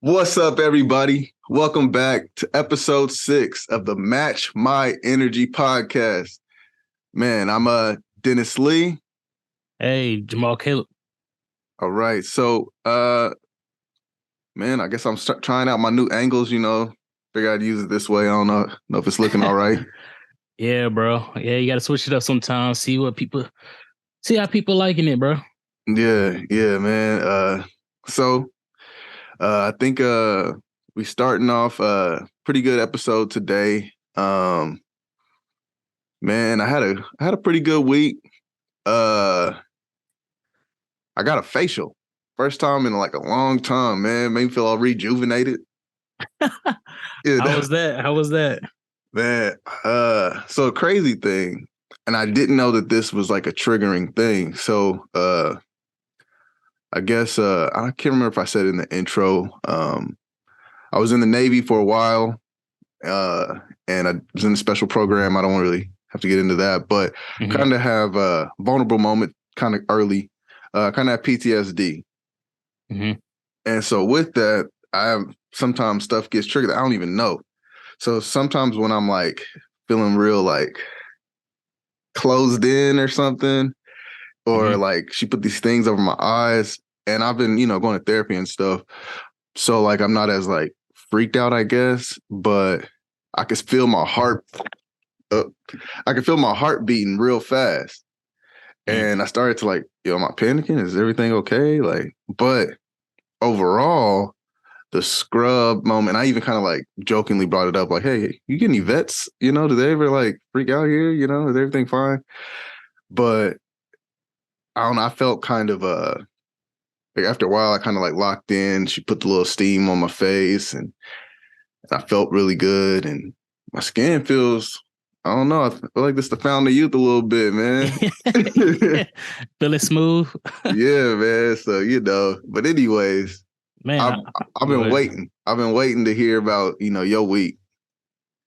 What's up, everybody? Welcome back to episode 6 of the Match My Energy podcast. Man, I'm Dennis Lee. Hey, Jamal Caleb. All right, man, I guess I'm trying out my new angles. Figure I'd use it this way. I don't know if it's looking all right. Yeah, bro. Yeah, you got to switch it up sometimes. See how people liking it, bro. Yeah, man. I think we starting off a pretty good episode today. Man, I had a pretty good week. Uh, I got a facial. First time in like a long time, man. Made me feel all rejuvenated. How Yeah, was that? How was that? man. So a crazy thing, and I didn't know that this was like a triggering thing. I guess I can't remember if I said it in the intro. I was in the Navy for a while, and I was in a special program. I don't really have to get into that, but Mm-hmm. kind of have a vulnerable moment kind of early, kind of have PTSD. Mm-hmm. And so with that, I have sometimes stuff gets triggered that I don't even know. So sometimes when I'm like feeling real like closed in or something, or Mm-hmm. like she put these things over my eyes, and I've been, going to therapy and stuff. So like I'm not as like freaked out, I guess, but I can feel my heart. Uh, I can feel my heart beating real fast. And I started to like, am I panicking? Is everything okay? Like, but overall, the scrub moment, I even kind of like jokingly brought it up, like, hey, you get any vets? Do they ever like freak out here? Is everything fine? But I don't know, I felt kind of like after a while I kind of like locked in. She put the little steam on my face and I felt really good and my skin feels, I don't know, I feel like this the fountain of youth a little bit, man. Feel it smooth, Yeah, man. So, but anyways, man. I've I've Go been ahead. waiting. I've been waiting to hear about, your week.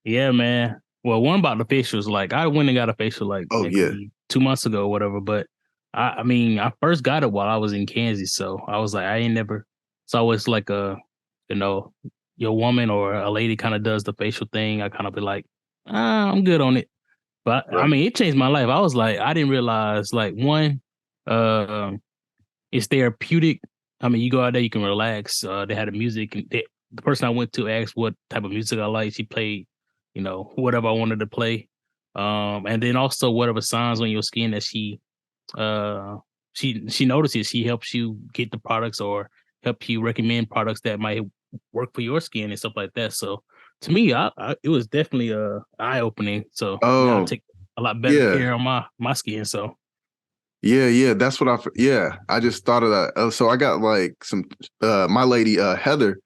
Yeah, man. Well, one about the facials, like I went and got a facial like Oh yeah. maybe 2 months ago or whatever. But I mean, I first got it while I was in Kansas, so I was like, I ain't never. It's always like you know, your woman or a lady kind of does the facial thing. I kind of be like, I'm good on it. But I Right. mean, it changed my life. I was like, I didn't realize like one, uh, it's therapeutic. I mean, you go out there, you can relax. They had the music, and the person I went to asked what type of music I like. She played, whatever I wanted to play. And then also whatever signs on your skin that uh, she notices. She helps you get the products or help you recommend products that might work for your skin and stuff like that. So to me, it was definitely eye opening. So now I Oh, take a lot better yeah. care of my skin. So Yeah. That's what yeah. I just thought of that. So I got like some my lady Heather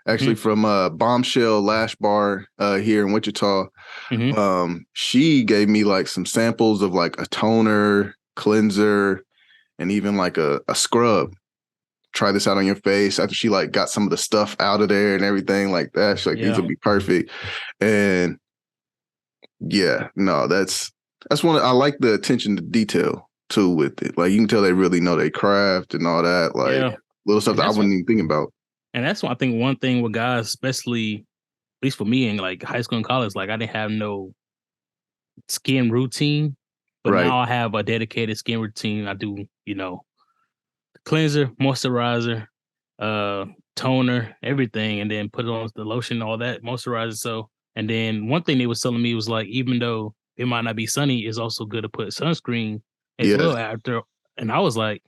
actually hmm from Bombshell Lash Bar here in Wichita. hmm She gave me like some samples of like a toner, cleanser, and even like a scrub. Try this out on your face after she like got some of the stuff out of there and everything like that. She's like, these yeah, will be perfect. And yeah, no, that's one I like the attention to detail too with it. Like you can tell they really know their craft and all that, like yeah, little stuff and that I that's what wouldn't even think about. and that's what I think. One thing with guys, especially at least for me in like high school and college, like I didn't have no skin routine, but Right. now I have a dedicated skin routine. I do, cleanser, moisturizer, uh, toner, everything, and then put it on the lotion, all that moisturizer. So, and then one thing they was telling me was like, even though it might not be sunny, it's also good to put sunscreen as Yes. well after. And I was like,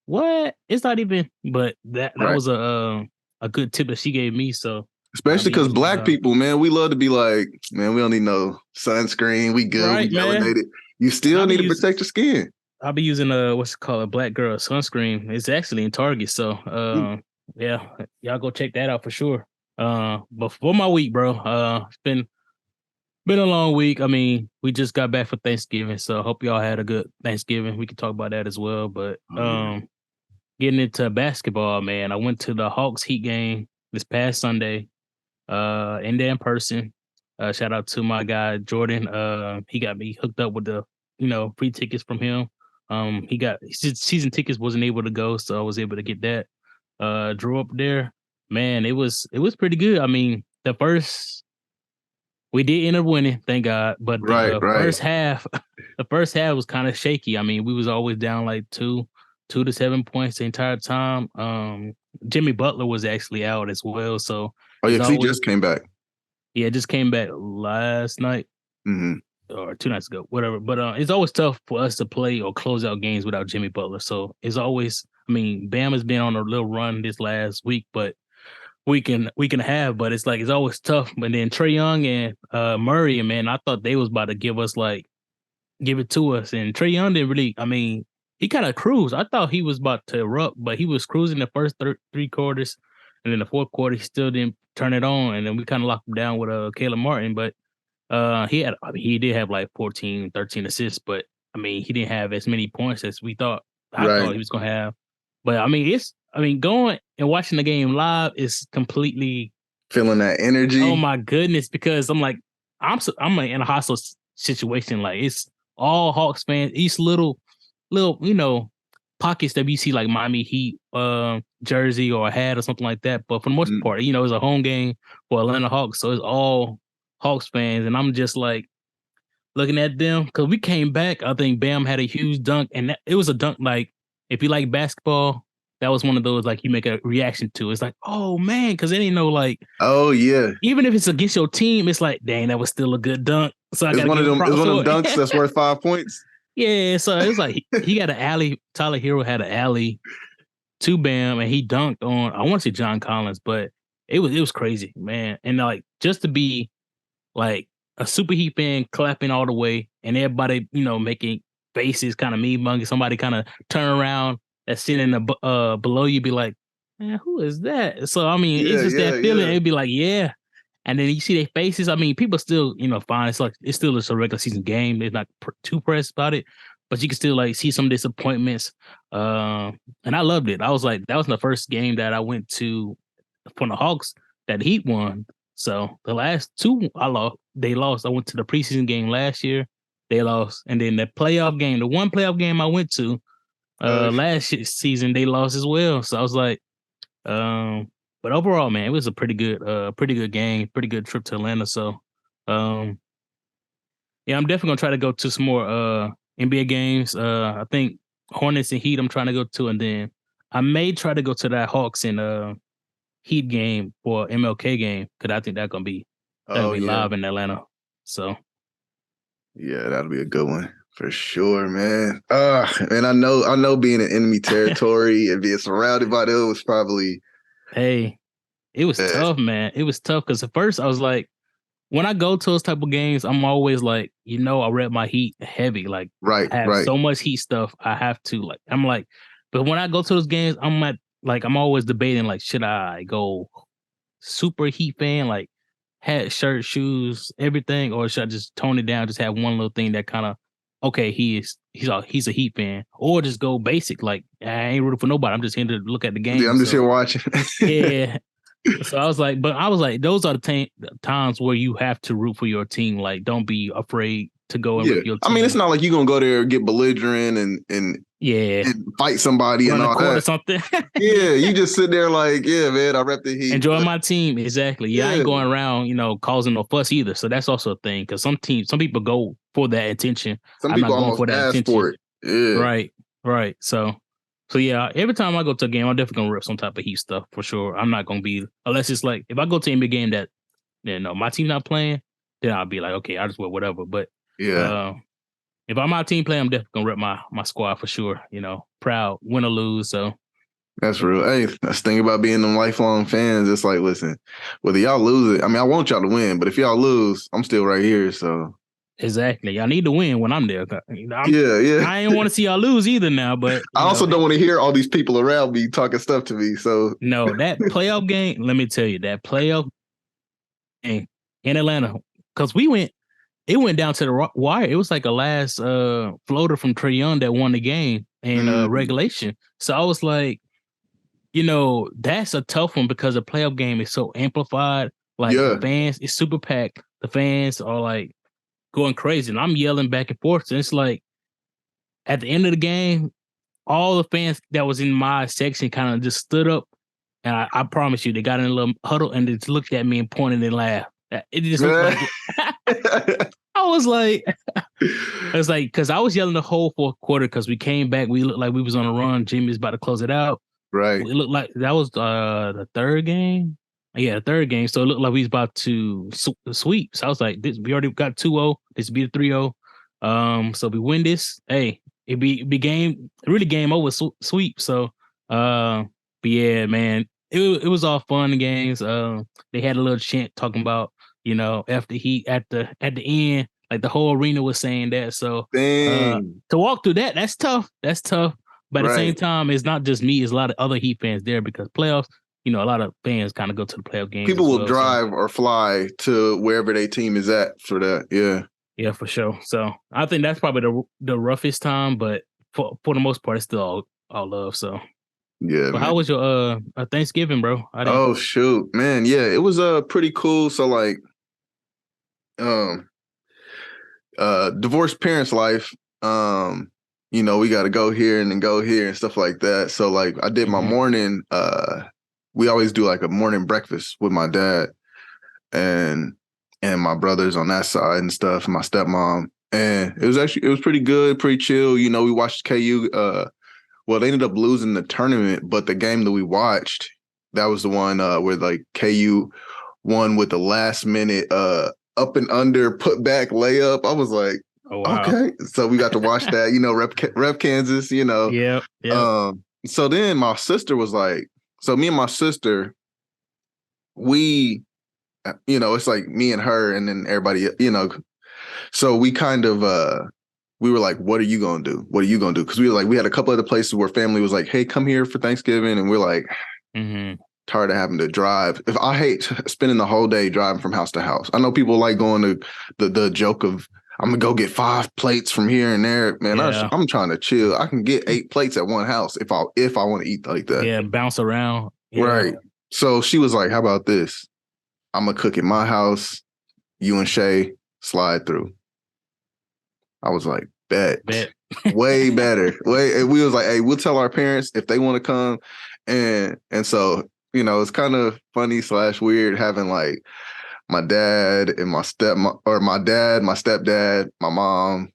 what? It's not even. But that Right. was a good tip that she gave me. So I'll Especially be because using black people, man, we love to be like, man, we don't need no sunscreen. We good. We right, man. melanated. You And still need to protect your skin. I'll be using what's it called, a black girl sunscreen. It's actually in Target. So Mm. yeah, y'all go check that out for sure. But for my week, bro, it's been a long week. I mean, we just got back for Thanksgiving, so hope y'all had a good Thanksgiving. We can talk about that as well. But Oh yeah. getting into basketball, man, I went to the Hawks Heat game this past Sunday, in there in person. Shout out to my guy Jordan. He got me hooked up with the free tickets from him. He got season tickets, wasn't able to go, so I was able to get that. Drove up there, Man, it was pretty good. I mean, we did end up winning, thank God. But Right, the right. first half, the first half was kind of shaky. I mean, we was always down like 2 to 7 points the entire time. Jimmy Butler was actually out as well, so Oh yeah, it's because he always just came back. yeah, just came back last night Hmm. or 2 nights ago, whatever. But it's always tough for us to play or close out games without Jimmy Butler. So it's always, I mean, Bam has been on a little run this last week, but we can have, but it's like it's always tough. But then Trey Young and Murray, man, I thought they was about to give it to us, and Trey Young didn't really. I mean, he kind of cruised. I thought he was about to erupt, but he was cruising the first 3 quarters, and then the fourth quarter he still didn't turn it on, and then we kind of locked him down with Caleb Martin. But he did have like 14, 13 assists, but I mean, he didn't have as many points as we thought. I thought Right. he was gonna have. But I mean, going and watching the game live is completely, Feeling that oh energy. my goodness, because I'm like in a hostile situation. Like it's all Hawks fans. Each little pockets that we see like Miami Heat jersey or a hat or something like that. But for the most Mm. part, it's a home game for Atlanta Hawks, so it's all Hawks fans, and I'm just like looking at them because we came back. I think Bam had a huge dunk, and it was a dunk like if you like basketball, that was one of those like you make a reaction to. It's like, oh man, because they didn't know like Oh yeah. even if it's against your team, it's like, dang, that was still a good dunk. So I It's gotta one of give them. It's props one of to them dunks it. that's worth 5 points. Yeah, so it was like he got an alley. Tyler Hero had an alley to Bam, and he dunked on. I want to say John Collins, but it was crazy, man. And like just to be like a Super Heat fan clapping all the way, and everybody making faces, kind of me monging. Somebody kind of turn around that's sitting below you, be like, man, who is that? So I mean, it's Yeah, just yeah, that feeling. yeah. It'd be like, yeah. And then you see their faces. I mean, people still, fine. It's like it's still just a regular season game. They're not too pressed about it, but you can still like see some disappointments. And I loved it. I was like, that was the first game that I went to from the Hawks that Heat won. So the last two I lost, they lost. I went to the preseason game last year, they lost, and then the playoff game, the one playoff game I went to Uh, last season, they lost as well. So I was like, um, but overall, man, it was a pretty good game, pretty good trip to Atlanta. So, um, yeah, I'm definitely gonna try to go to some more NBA games. I think Hornets and Heat I'm trying to go to, and then I may try to go to that Hawks and Heat game for MLK game because I think that gonna oh be yeah, live in Atlanta. So yeah, that'll be a good one for sure, man. And I know, being in enemy territory and being surrounded by them was probably hey, it was uh, tough, man. It was tough because at first I was like, when I go to those type of games, I'm always like, I rep my Heat heavy. Like right, I have right. so much Heat stuff. I have to like. I'm like, but when I go to those games, I'm always debating like, should I go super Heat fan, like hat, shirt, shoes, everything, or should I just tone it down, just have one little thing that kind of okay, he's a Heat fan, or just go basic, like I ain't rooting for nobody. I'm just here to look at the Yeah, game. I'm just here So watching. yeah. So I was like, those are the times where you have to root for your team. Like, don't be afraid to go and Yeah, rip your I mean, it's team. not like you're gonna go there and get belligerent Yeah, and fight somebody run and the all court or that. something. Yeah, you just sit there like, yeah, man, I rep the Heat. Enjoy But my team. Exactly. Yeah, I yeah, ain't going around, causing no fuss either. So that's also a thing because some people go for that attention. some I'm people not going almost for that ask attention. for it. Yeah, Right. Right. So yeah, every time I go to a game, I'm definitely gonna rip some type of Heat stuff for sure. I'm not gonna be unless it's like if I go to an NBA game that my team's not playing, then I'll be like, okay, I just wear whatever. But yeah. uh, if I'm my team playing, I'm definitely gonna rep my squad for sure. Proud, win or lose. So That's real. Hey, that's the thing about being them lifelong fans. It's like, listen, whether y'all lose it, I mean, I want y'all to win, but if y'all lose, I'm still right here. So exactly, I need to win when I'm there. yeah, yeah. I ain't want to see y'all lose either now, but I also don't want to hear all these people around me talking stuff to me. So no, that playoff game. Let me tell you, that playoff game in Atlanta, because it went down to the wire. It was like a last floater from Trae Young that won the game in mm, regulation. So I was like, that's a tough one because the playoff game is so amplified. Like the yeah, fans, it's super packed. The fans are like going crazy, and I'm yelling back and forth. And it's like at the end of the game, all the fans that was in my section kind of just stood up And I promise you, they got in a little huddle and just looked at me and pointed and laughed. It just looked like I was like, it's like because I was yelling the whole fourth quarter because we came back. We looked like we was on a run. Jimmy was about to close it out. Right. It looked like that was the third game. Yeah, the third game. So it looked like we was about to sweep. So I was like, this, we already got 2-0. This be the 3-0. So we win this. Hey, it be game really game over sweep. So but yeah, man, it was all fun games. They had a little chant talking about, after he at the end, like the whole arena was saying that. So Dang. to walk through that, that's tough. That's tough. But at the same Right. time, it's not just me, it's a lot of other Heat fans there because playoffs, a lot of fans kind of go to the playoff games People as will well. drive or fly to wherever their team is at for that. Yeah. Yeah, for sure. So I think that's probably the roughest time, but for the most part, it's still all love. So, Yeah, but how man. was your Thanksgiving, bro? I didn't. Oh shoot, man. Yeah, it was pretty cool. So like um divorced parents life. We gotta go here and then go here and stuff like that. So like I did my Mhm. morning, we always do like a morning breakfast with my dad and my brothers on that side and stuff, and my stepmom. And it was pretty good, pretty chill. We watched KU well, they ended up losing the tournament, but the game that we watched, that was the one where like KU won with the last minute up and under put back layup. I was like, Oh wow. okay. So we got to watch that, rep Kansas, Yep. Yep. So then my sister was like, so me and my sister, we, it's like me and her and then everybody, so we kind of we were like, what are you gonna do? What are you gonna do? Because we had a couple other places where family was like, hey, come here for Thanksgiving. And we're like, tired of having to drive. If I hate spending the whole day driving from house to house. I know people like going to the joke of I'm gonna go get 5 plates from here and there. Man, Yeah. I'm trying to chill. I can get 8 plates at one house if I want to eat like that. Yeah. Bounce around. Yeah. Right. So she was like, how about this? I'm gonna cook at my house. You and Shay slide through. I was like, bet. Way better. And we was like, hey, we'll tell our parents if they want to come. And so, it's kind of funny / weird having like my dad and my dad, my stepdad, my mom,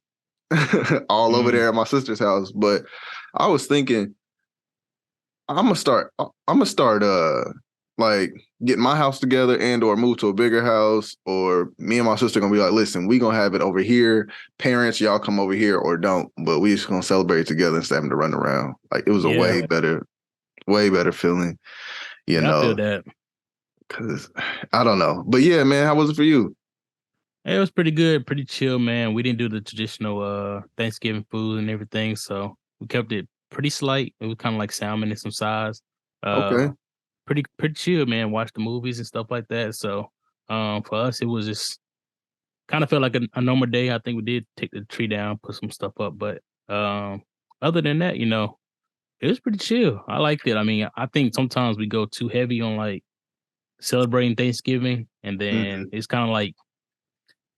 all over there at my sister's house. But I was thinking, I'm gonna start like getting my house together and or move to a bigger house, or me and my sister gonna be like, listen, we gonna have it over here. Parents, y'all come over here or don't, but we just gonna celebrate together instead of having to run around. Like it was a way better feeling, Yeah, I feel that. Cause I don't know. But yeah, man, how was it for you? It was pretty good, pretty chill, man. We didn't do the traditional Thanksgiving food and everything, so we kept it pretty slight. It was kind of like salmon and some sides. Okay. Pretty chill, man. Watch the movies and stuff like that. So for us, it was just kind of felt like a normal day. I think we did take the tree down, put some stuff up, but other than that, it was pretty chill. I liked it. I mean, I think sometimes we go too heavy on like celebrating Thanksgiving, and then Mhm. it's kind of like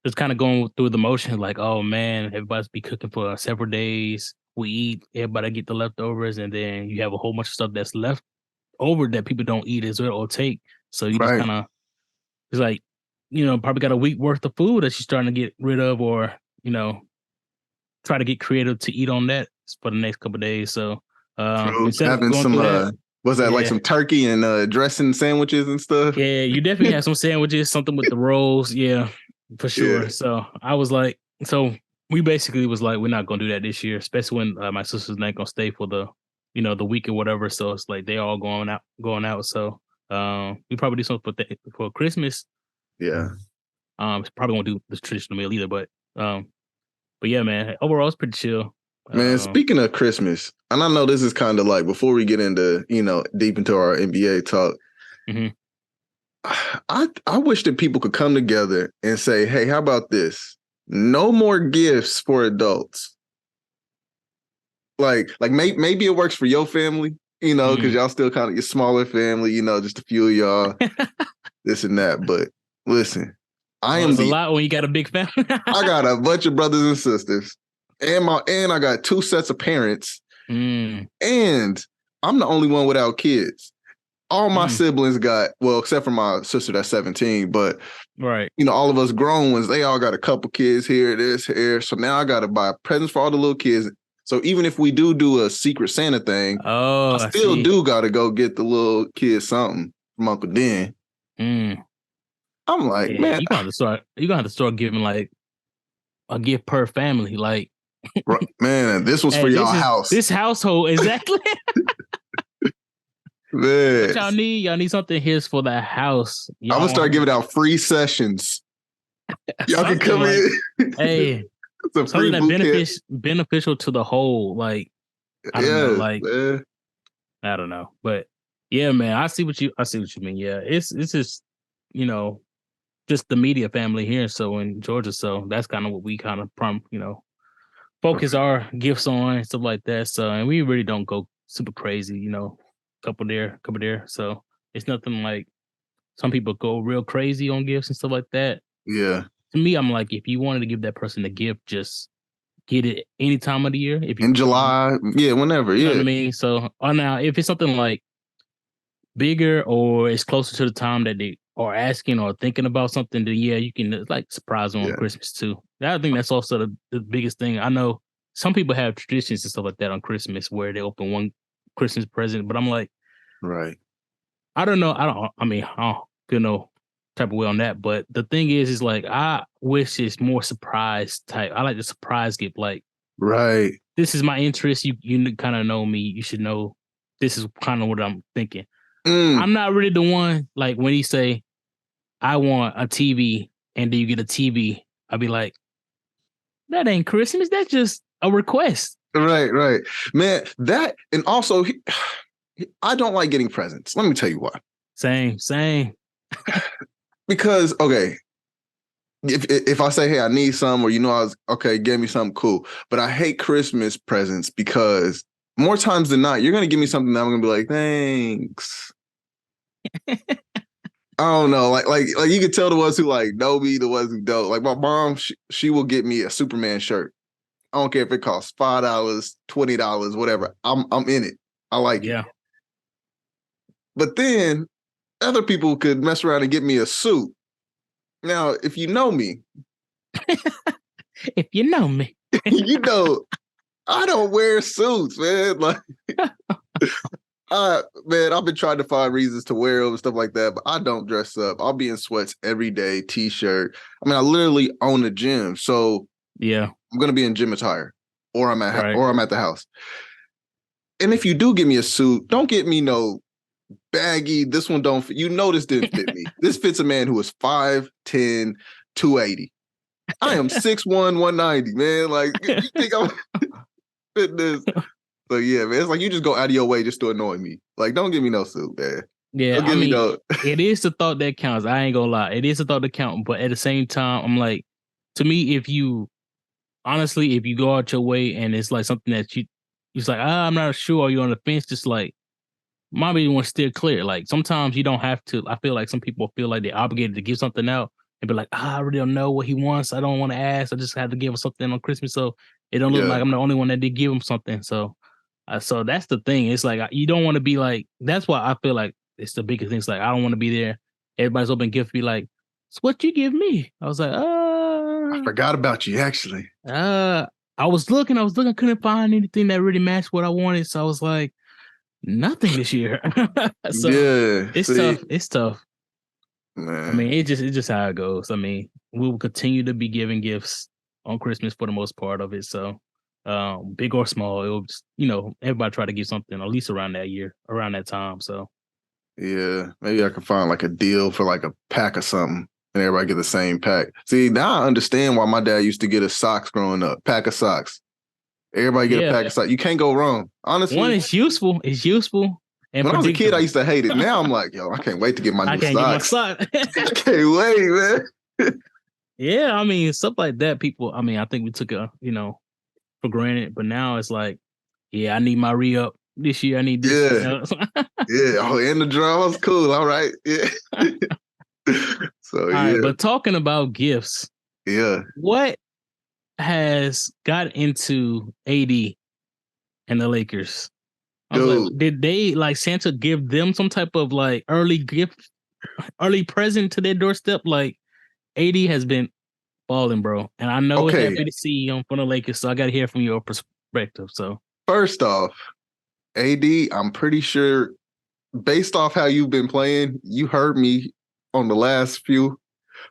just kind of going through the motions, like, oh man, everybody's be cooking for several days. We eat, everybody get the leftovers, and then you have a whole bunch of stuff that's left over that people don't eat as well or take. So you just Right. kind of it's like, probably got a week worth of food that you're starting to get rid of, or try to get creative to eat on that for the next couple of days. So True. instead of Having going some through that, was that like yeah, some turkey and dressing sandwiches and stuff? yeah, you definitely have some sandwiches, something with the rolls, yeah, for Yeah. sure. So I was like, so we basically was like, we're not gonna do that this year, especially when my sister's not gonna stay for the week or whatever. So it's like they all going out. So we probably do something for Christmas. Yeah. Probably won't do the traditional meal either, but yeah, man, overall it's pretty chill. Man, Um, speaking of Christmas, and I know this is kind of like before we get into, deep into our NBA talk, mhm. I wish that people could come together and say, hey, how about this? No more gifts for adults. Like maybe it works for your family, because y'all still kind of your smaller family, just a few of y'all, this and that. But listen, Well, it's a lot when you got a big family. I got a bunch of brothers and sisters, and I got 2 sets of parents, Mm. and I'm the only one without kids. all my siblings got, well, except for my sister that's 17, but right. all of us grown ones, they all got a couple kids here, this, here. So now I got to buy presents for all the little kids. So even if we do a Secret Santa thing, I still do got to go get the little kids something from Uncle Den. I'm like, man, you gonna have to start giving like a gift per family, like. Man, this was for y'all house. This household, exactly. Man. What y'all need? Y'all need something here's for the house. I'm gonna start giving out free sessions. Y'all can come in. Hey, something that beneficial to the whole. Like, I don't know. Like, man. I don't know, but yeah, man, I see what you mean. Yeah, it's just just the media family here. So in Georgia, so that's kind of what we kind of focus our gifts on and stuff like that. So, and we really don't go super crazy, couple there. So it's nothing like some people go real crazy on gifts and stuff like that. Yeah. To me, I'm like, if you wanted to give that person a gift, just get it any time of the year. If you in July, whenever, you know what I mean. So now, if it's something like bigger or it's closer to the time that they are asking or thinking about something, then you can like surprise them on Christmas too. I think that's also the biggest thing. I know some people have traditions and stuff like that on Christmas where they open one Christmas present, but I'm like, right. I don't know. I don't feel no type of way on that. But the thing is like, I wish it's more surprise type. I like the surprise gift. Like, right. This is my interest. You kind of know me. You should know this is kind of what I'm thinking. I'm not really the one, like when he say, I want a TV and then you get a TV, I'll be like, that ain't Christmas. That's just a request. Right. Man, that, and also, I don't like getting presents. Let me tell you why. Same. Because, okay, if I say, hey, I need some, or give me something cool. But I hate Christmas presents because more times than not, you're going to give me something that I'm going to be like, thanks. I don't know. Like you can tell the ones who like know me, the ones who don't. Like my mom, she will get me a Superman shirt. I don't care if it costs $5, $20, whatever. I'm in it. I like it. But then other people could mess around and get me a suit. Now, if you know me, you know, I don't wear suits, man. Like, man, I've been trying to find reasons to wear them and stuff like that, but I don't dress up. I'll be in sweats every day, t-shirt. I mean, I literally own a gym, so I'm gonna be in gym attire, or I'm at the house. And if you do give me a suit, don't get me no baggy. This one don't fit. This didn't fit me. This fits a man who is 5'10", 280. I am 6'1", 190, man. Like, you think I'm fit this? So yeah, man, it's like you just go out of your way just to annoy me. Like, don't give me no suit, man. Yeah, I mean, it is the thought that counts. I ain't gonna lie. It is the thought that counts. But at the same time, I'm like, to me, if you go out your way and it's like something that you're like, I'm not sure, or you're on the fence, just like, mommy want to steer clear. Like, sometimes you don't have to. I feel like some people feel like they're obligated to give something out and be like, I really don't know what he wants. I don't want to ask. I just had to give him something on Christmas. So it don't look like I'm the only one that did give him something. So that's the thing. It's like, you don't want to be like, that's why I feel like it's the biggest thing. It's like, I don't want to be there. Everybody's open gift be like, it's what you give me. I was like, I forgot about you, actually. I was looking, couldn't find anything that really matched what I wanted. So I was like, nothing this year. So it's tough. Man. I mean, it's just how it goes. I mean, we will continue to be giving gifts on Christmas for the most part of it. So big or small, it'll just, everybody try to get something at least around that time. So yeah, maybe I can find like a deal for like a pack or something and everybody get the same pack. See, now I understand why my dad used to get us socks growing up. Pack of socks. Everybody get a pack of socks. You can't go wrong. Honestly. One, it's useful. And when I was a kid, I used to hate it. Now I'm like, yo, I can't wait to get my new socks. I can't wait, man. Yeah, I mean, stuff like that, people, I mean, I think we took for granted, but now it's like, I need my re-up this year. I need this. Yeah. Oh, and the drums, cool. All right. Yeah. So, all right, but talking about gifts. Yeah. What has got into AD and the Lakers? I was like, Dude. did they like Santa give them some type of like early gift, early present to their doorstep? Like AD has been balling, bro, and I know it's Okay. happy to see him from the Lakers. So I got to hear from your perspective. So First off, AD, I'm pretty sure based off how you've been playing, you heard me on the last few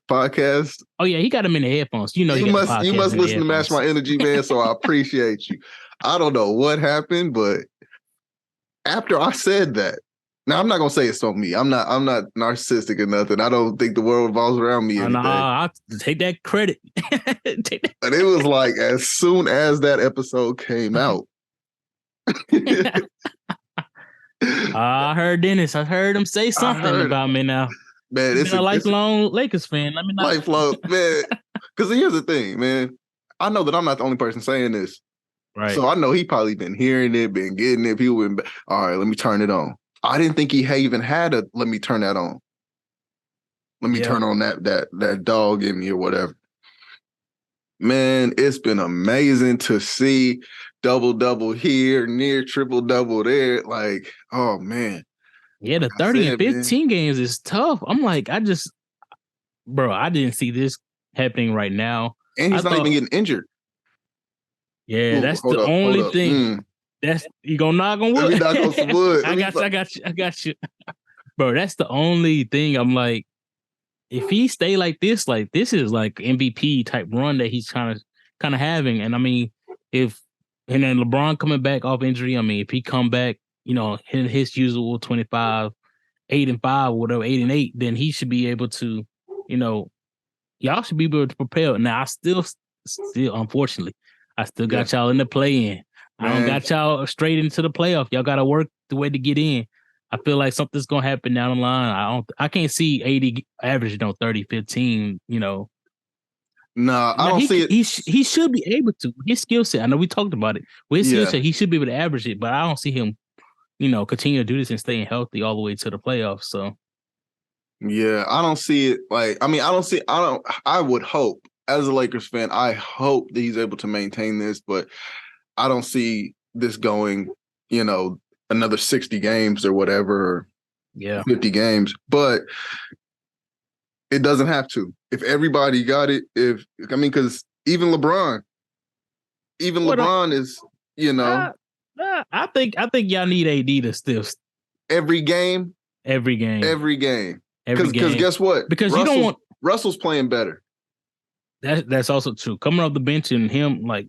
podcasts. oh yeah, he got him in the headphones. You know, he You got the must podcast in the listen to Match headphones. My Energy, man. So I appreciate you. I don't know what happened, but after I said that, now I'm not gonna say it's on me. I'm not narcissistic or nothing. I don't think the world revolves around me any day. Nah, I'll take that credit. Take that. But it was like as soon as that episode came out. I heard Dennis. I heard him say something about me now. Man, He's been a lifelong Lakers fan. Let me not. lifelong, man. Because here's the thing, man. I know that I'm not the only person saying this. Right. So I know he probably been hearing it, been getting it. People been, all right, let me turn it on. I didn't think he even had a let me turn that on. Let me turn on that dog in me or whatever. Man, it's been amazing to see double here, near triple-double there. Like, oh man. Yeah, the 30 and 15 games is tough. I'm like, I didn't see this happening right now. And he's not even getting injured. Yeah, ooh, that's the only thing. That's you gonna knock on wood. Knock on some wood. I got you. Bro, that's the only thing. I'm like, if he stay like this is like MVP type run that he's kind of having. And I mean, and then LeBron coming back off injury, I mean, if he come back, you know, his usual 25, 8-5, whatever, 8-8, then he should be able to, you know, y'all should be able to prepare. Now I still unfortunately, I still got y'all in the play-in. I don't got y'all straight into the playoff. Y'all got to work the way to get in. I feel like something's gonna happen down the line. I can't see 80 average, 30, 15, you know. Nah, I don't see it. He should be able to. His skill set, I know we talked about it. With his skill set, he should be able to average it, but I don't see him, you know, continue to do this and staying healthy all the way to the playoffs. So yeah, I don't see it. Like, I mean, I would hope as a Lakers fan, I hope that he's able to maintain this, but I don't see this going, you know, another 60 games or whatever, 50 games. But it doesn't have to. If everybody got it, because even LeBron is, you know. I think y'all need AD to still every game. Because guess what? Because you don't want Russell's playing better. That's also true. Coming off the bench and him, like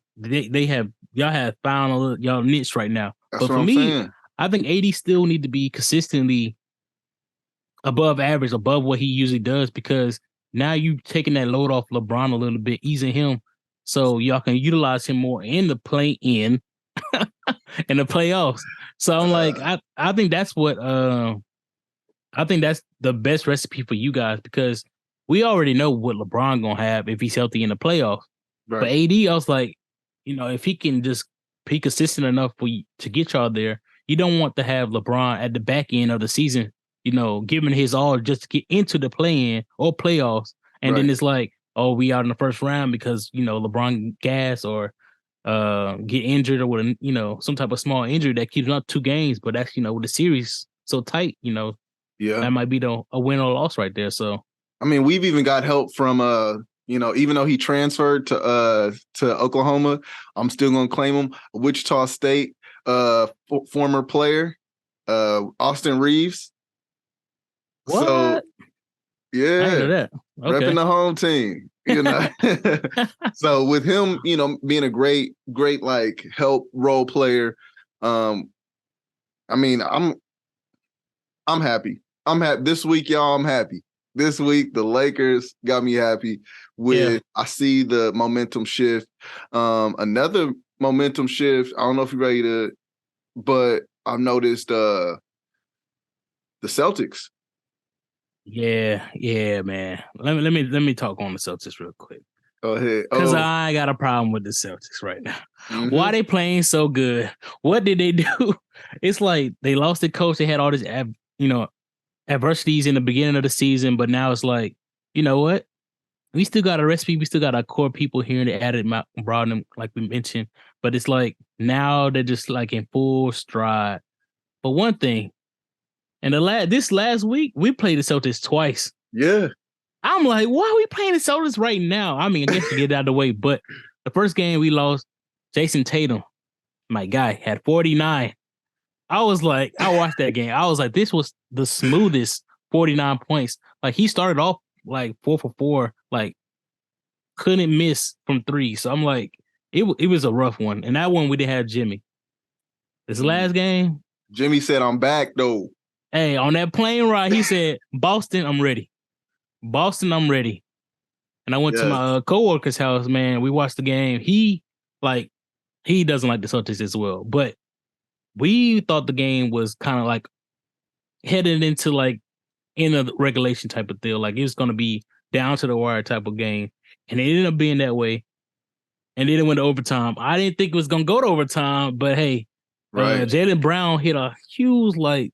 y'all have found y'all niche right now. That's but for me, saying. I think AD still need to be consistently above average, above what he usually does, because now you taking that load off LeBron a little bit, easing him, so y'all can utilize him more in the play-in and the playoffs. So I'm like, I think that's what I think that's the best recipe for you guys, because we already know what LeBron gonna have if he's healthy in the playoffs. Right. But AD, I was like, you know, if he can just be consistent enough for you to get y'all there, you don't want to have LeBron at the back end of the season, you know, giving his all just to get into the play-in or playoffs. And then it's like, oh, we out in the first round because, you know, LeBron gas or get injured or with, you know, some type of small injury that keeps him up 2 games. But that's, you know, with the series so tight, you know, that might be a win or loss right there. So, I mean, we've even got help from, you know, even though he transferred to Oklahoma, I'm still going to claim him. Wichita State former player, Austin Reeves. What? So, yeah, I didn't know that. Okay. Repping the home team, you know. So with him, you know, being a great like help role player, I mean, I'm happy. I'm happy this week, y'all. I'm happy. This week, the Lakers got me happy with. I see the momentum shift. Another momentum shift. I don't know if you're ready to, but I've noticed the Celtics. Yeah, man. Let me talk on the Celtics real quick. Go ahead. Because I got a problem with the Celtics right now. Mm-hmm. Why they playing so good? What did they do? It's like they lost the coach. They had all this, you know, adversities in the beginning of the season, but now it's like, you know what? We still got a recipe. We still got our core people here, and they added, brought them, like we mentioned. But it's like now they're just like in full stride. But one thing, and this last week we played the Celtics twice. Yeah. I'm like, why are we playing the Celtics right now? I mean, I guess to get it out of the way, but the first game we lost, Jason Tatum, my guy, had 49. I was like, I watched that game. I was like, this was the smoothest 49 points. Like he started off like 4 for 4, like couldn't miss from three. So I'm like, it was a rough one. And that one we didn't have Jimmy. This last game, Jimmy said, "I'm back though." hey, on that plane ride, he said, Boston, I'm ready. Boston, I'm ready. And I went to my coworker's house, man. We watched the game. He doesn't like the Celtics as well. But we thought the game was kind of like headed into like in a regulation type of deal. Like it was gonna be down to the wire type of game. And it ended up being that way. And then it went to overtime. I didn't think it was gonna go to overtime, but hey, Right. Jaylen Brown hit a huge like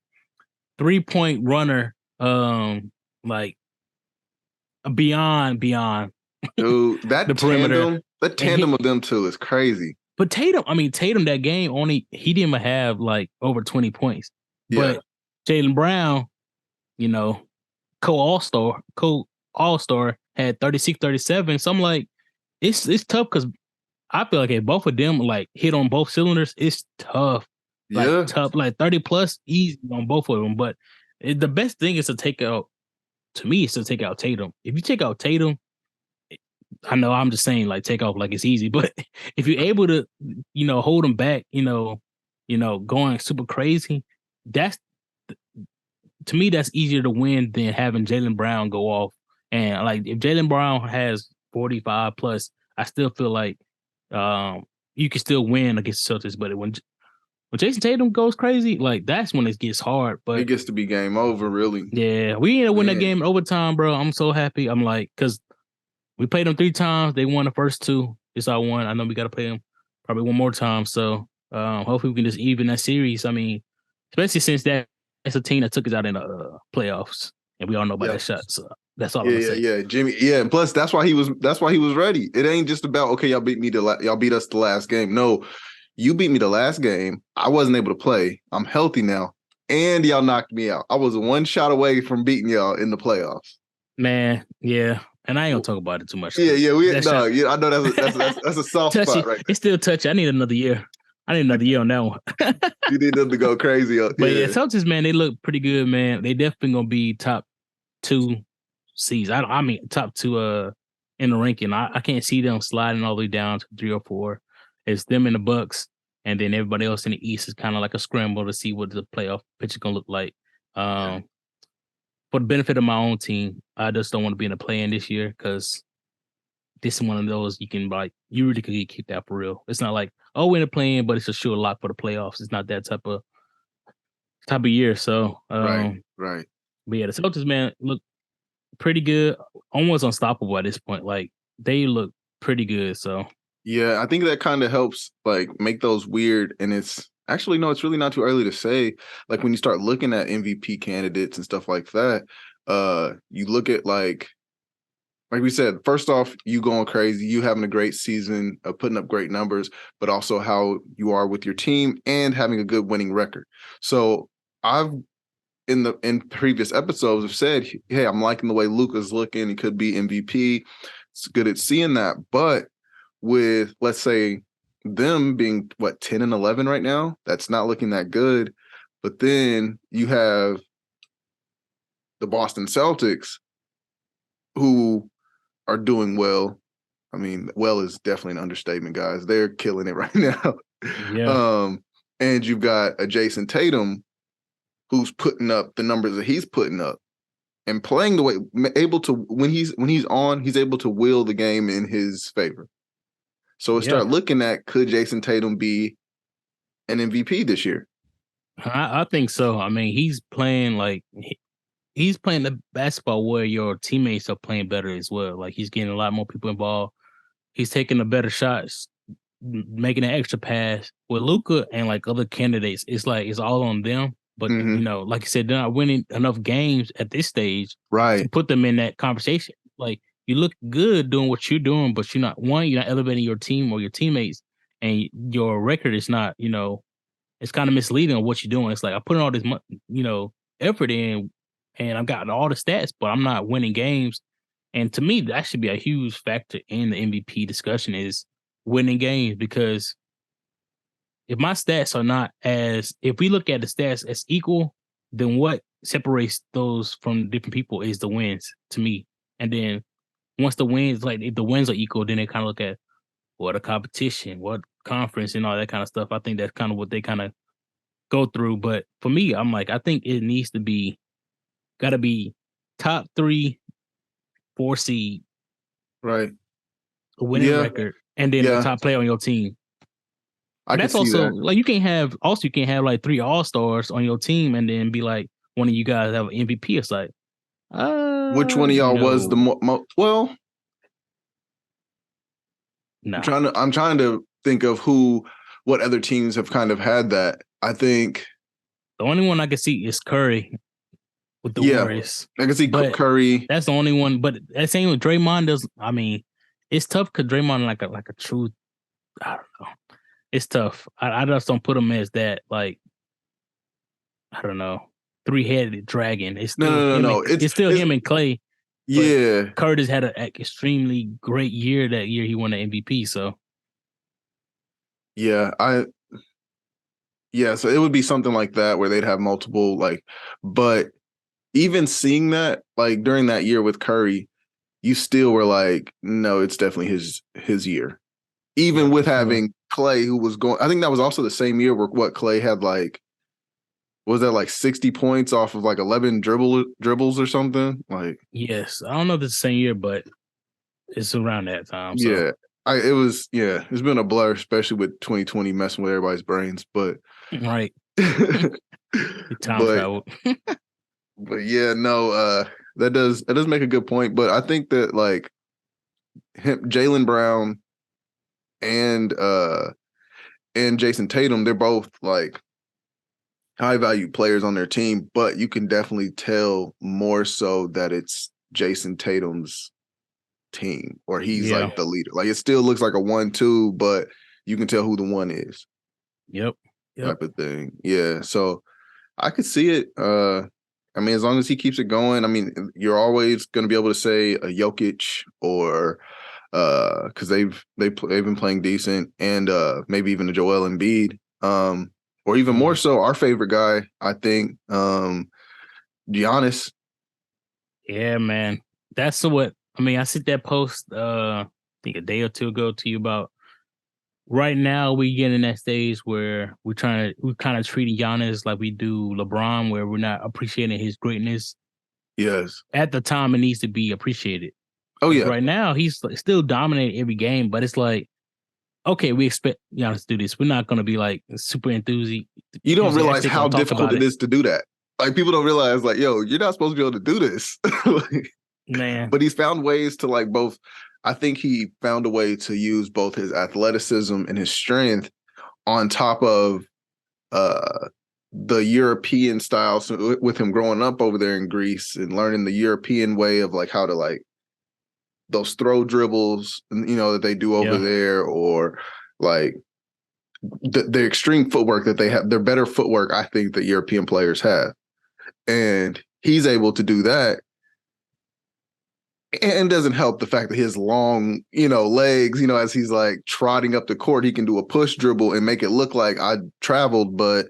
3-point runner, like beyond Dude, that the perimeter. tandem of them two is crazy. But Tatum, that game he didn't even have like over 20 points. Yeah. But Jaylen Brown, co-all-star had 36, 37. So I'm like, it's tough because I feel like if both of them like hit on both cylinders, it's tough. Like tough, like 30 plus easy on both of them. But the best thing is to take out Tatum. If you take out Tatum, I know I'm just saying like take off like it's easy, but if you're able to, hold them back, going super crazy, that's to me that's easier to win than having Jaylen Brown go off. And like if Jaylen Brown has 45 plus, I still feel like you can still win against the Celtics. But when Jason Tatum goes crazy, like that's when it gets hard. But it gets to be game over, really. Yeah, we ended up winning that game in overtime, bro. I'm so happy. I'm like, because we played them 3 times. They won the first 2. It's our one. I know we got to play them probably one more time. So hopefully we can just even that series. I mean, especially since that's a team that took us out in the playoffs, and we all know about that shot. So that's all I'm gonna say. Yeah, Jimmy. Yeah, and plus that's why he was ready. It ain't just about okay, y'all beat us the last game. No, you beat me the last game. I wasn't able to play. I'm healthy now, and y'all knocked me out. I was 1 shot away from beating y'all in the playoffs. Man, yeah. And I ain't gonna talk about it too much. Yeah. I know that's a soft touchy. spot, right? It's still touchy. I need another year. On that one. You need them to go crazy. But yeah, Celtics, man, they look pretty good, man. They definitely gonna be top 2 seeds. I mean top 2 in the ranking. I can't see them sliding all the way down to 3 or 4. It's them and the Bucks, and then everybody else in the East is kind of like a scramble to see what the playoff picture gonna look like. For the benefit of my own team, I just don't want to be in a play-in this year because this is one of those you really could keep that for real. It's not like, we're in a play-in, but it's a sure lock for the playoffs. It's not that type of year. So, right. But yeah, the Celtics, man, look pretty good, almost unstoppable at this point. Like they look pretty good. So yeah, I think that kind of helps like make those weird. And it's actually no, it's really not too early to say. Like when you start looking at MVP candidates and stuff like that, you look at like we said, first off, you going crazy, you having a great season, putting up great numbers, but also how you are with your team and having a good winning record. So I've in previous episodes have said, hey, I'm liking the way Luka's looking. He could be MVP. It's good at seeing that. But with, let's say, them being, 10 and 11 right now, that's not looking that good. But then you have the Boston Celtics who are doing well. I mean, well is definitely an understatement, guys. They're killing it right now. Yeah. And you've got a Jason Tatum who's putting up the numbers that he's putting up and playing the way able to when he's on, he's able to will the game in his favor. So we start looking at, could Jason Tatum be an MVP this year? I think so. I mean, he's playing the basketball where your teammates are playing better as well. Like he's getting a lot more people involved. He's taking the better shots, making an extra pass. With Luka and like other candidates, it's like it's all on them. But like you said, they're not winning enough games at this stage, right, to put them in that conversation. Like you look good doing what you're doing, but you're not elevating your team or your teammates, and your record is not, it's kind of misleading on what you're doing. It's like I put in all this, effort in, and I've gotten all the stats, but I'm not winning games. And to me, that should be a huge factor in the MVP discussion is winning games because if my stats are not as if we look at the stats as equal, then what separates those from different people is the wins to me. And then once the wins, like if the wins are equal, then they kind of look at what a competition, what conference, and all that kind of stuff. I think that's kind of what they kind of go through. But for me, I'm like, I think it needs to be got to be top 3, 4 seed, Right. a winning Yeah. record, and then the Yeah. top player on your team. I And can that's see also that. like you can't have like 3 all-stars on your team and then be like one of you guys have an MVP. It's like, Which one of y'all was the no, well, nah. I'm trying to think of what other teams have kind of had that. I think The only one I can see is Curry with the yeah, Warriors. I can see But Curry. that's the only one. But that same with Draymond does. I mean, it's tough because Draymond like a true. I don't know. It's tough. I just don't put him as that. Like I don't know, 3-headed dragon. It's No, still no, no, him. no. It's still It's him and Clay. But yeah, Curtis had an extremely great year that year. He won the MVP. So yeah. So it would be something like that where they'd have multiple but even seeing that like during that year with Curry, you still were like, no, it's definitely his year. Even yeah, with for sure. having Clay, who was going, I think that was also the same year where what Clay had was that like 60 points off of like 11 dribbles or something? Like, Yes, I don't know if it's the same year, but it's around that time. So yeah, it's been a blur, especially with 2020 messing with everybody's brains. But, right, he time but, traveled. but yeah, no, that does make a good point. But I think that like Jaylen Brown and Jason Tatum, they're both like high value players on their team, but you can definitely tell more so that it's Jason Tatum's team or he's Yeah. like the leader. Like it still looks like a 1-2, but you can tell who the one is Yep. type of thing. Yeah. So I could see it. I mean, as long as he keeps it going, I mean, you're always going to be able to say a Jokic or because they've been playing decent and maybe even a Joel Embiid. Or even more so, our favorite guy, I think, Giannis. Yeah, man. That's what I mean. I sent that post I think a day or two ago to you about right now we get in that stage where we're kind of treating Giannis like we do LeBron, where we're not appreciating his greatness. Yes. At the time it needs to be appreciated. Oh Because yeah. right now he's still dominating every game, but it's like, okay, we expect Giannis to do this. We're not gonna be like super You don't realize enthusiastic or how talk difficult about it it. is to do that. Like people don't realize, like, yo, you're not supposed to be able to do this. Like, Man. but he's found ways to like both. I think he found a way to use both his athleticism and his strength on top of uh the European style. So with him growing up over there in Greece and learning the European way of like how to like those throw dribbles, that they do over Yeah. there, or like the extreme footwork that they have. They're better footwork, I think, that European players have. And he's able to do that. And doesn't help the fact that his long, legs, as he's like trotting up the court, he can do a push dribble and make it look like I traveled, but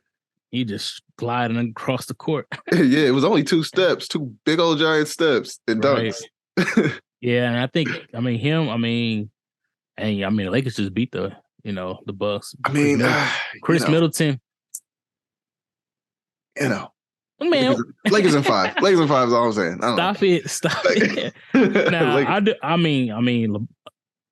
He just gliding across the court. yeah, it was only 2 steps, 2 big old giant steps and Right. dunks. Yeah, and I think the Lakers just beat the Bucks. I mean, Chris Middleton. you know, Man, Lakers in 5. Lakers in 5 is all I'm saying. I don't know. Stop it. Now Lakers.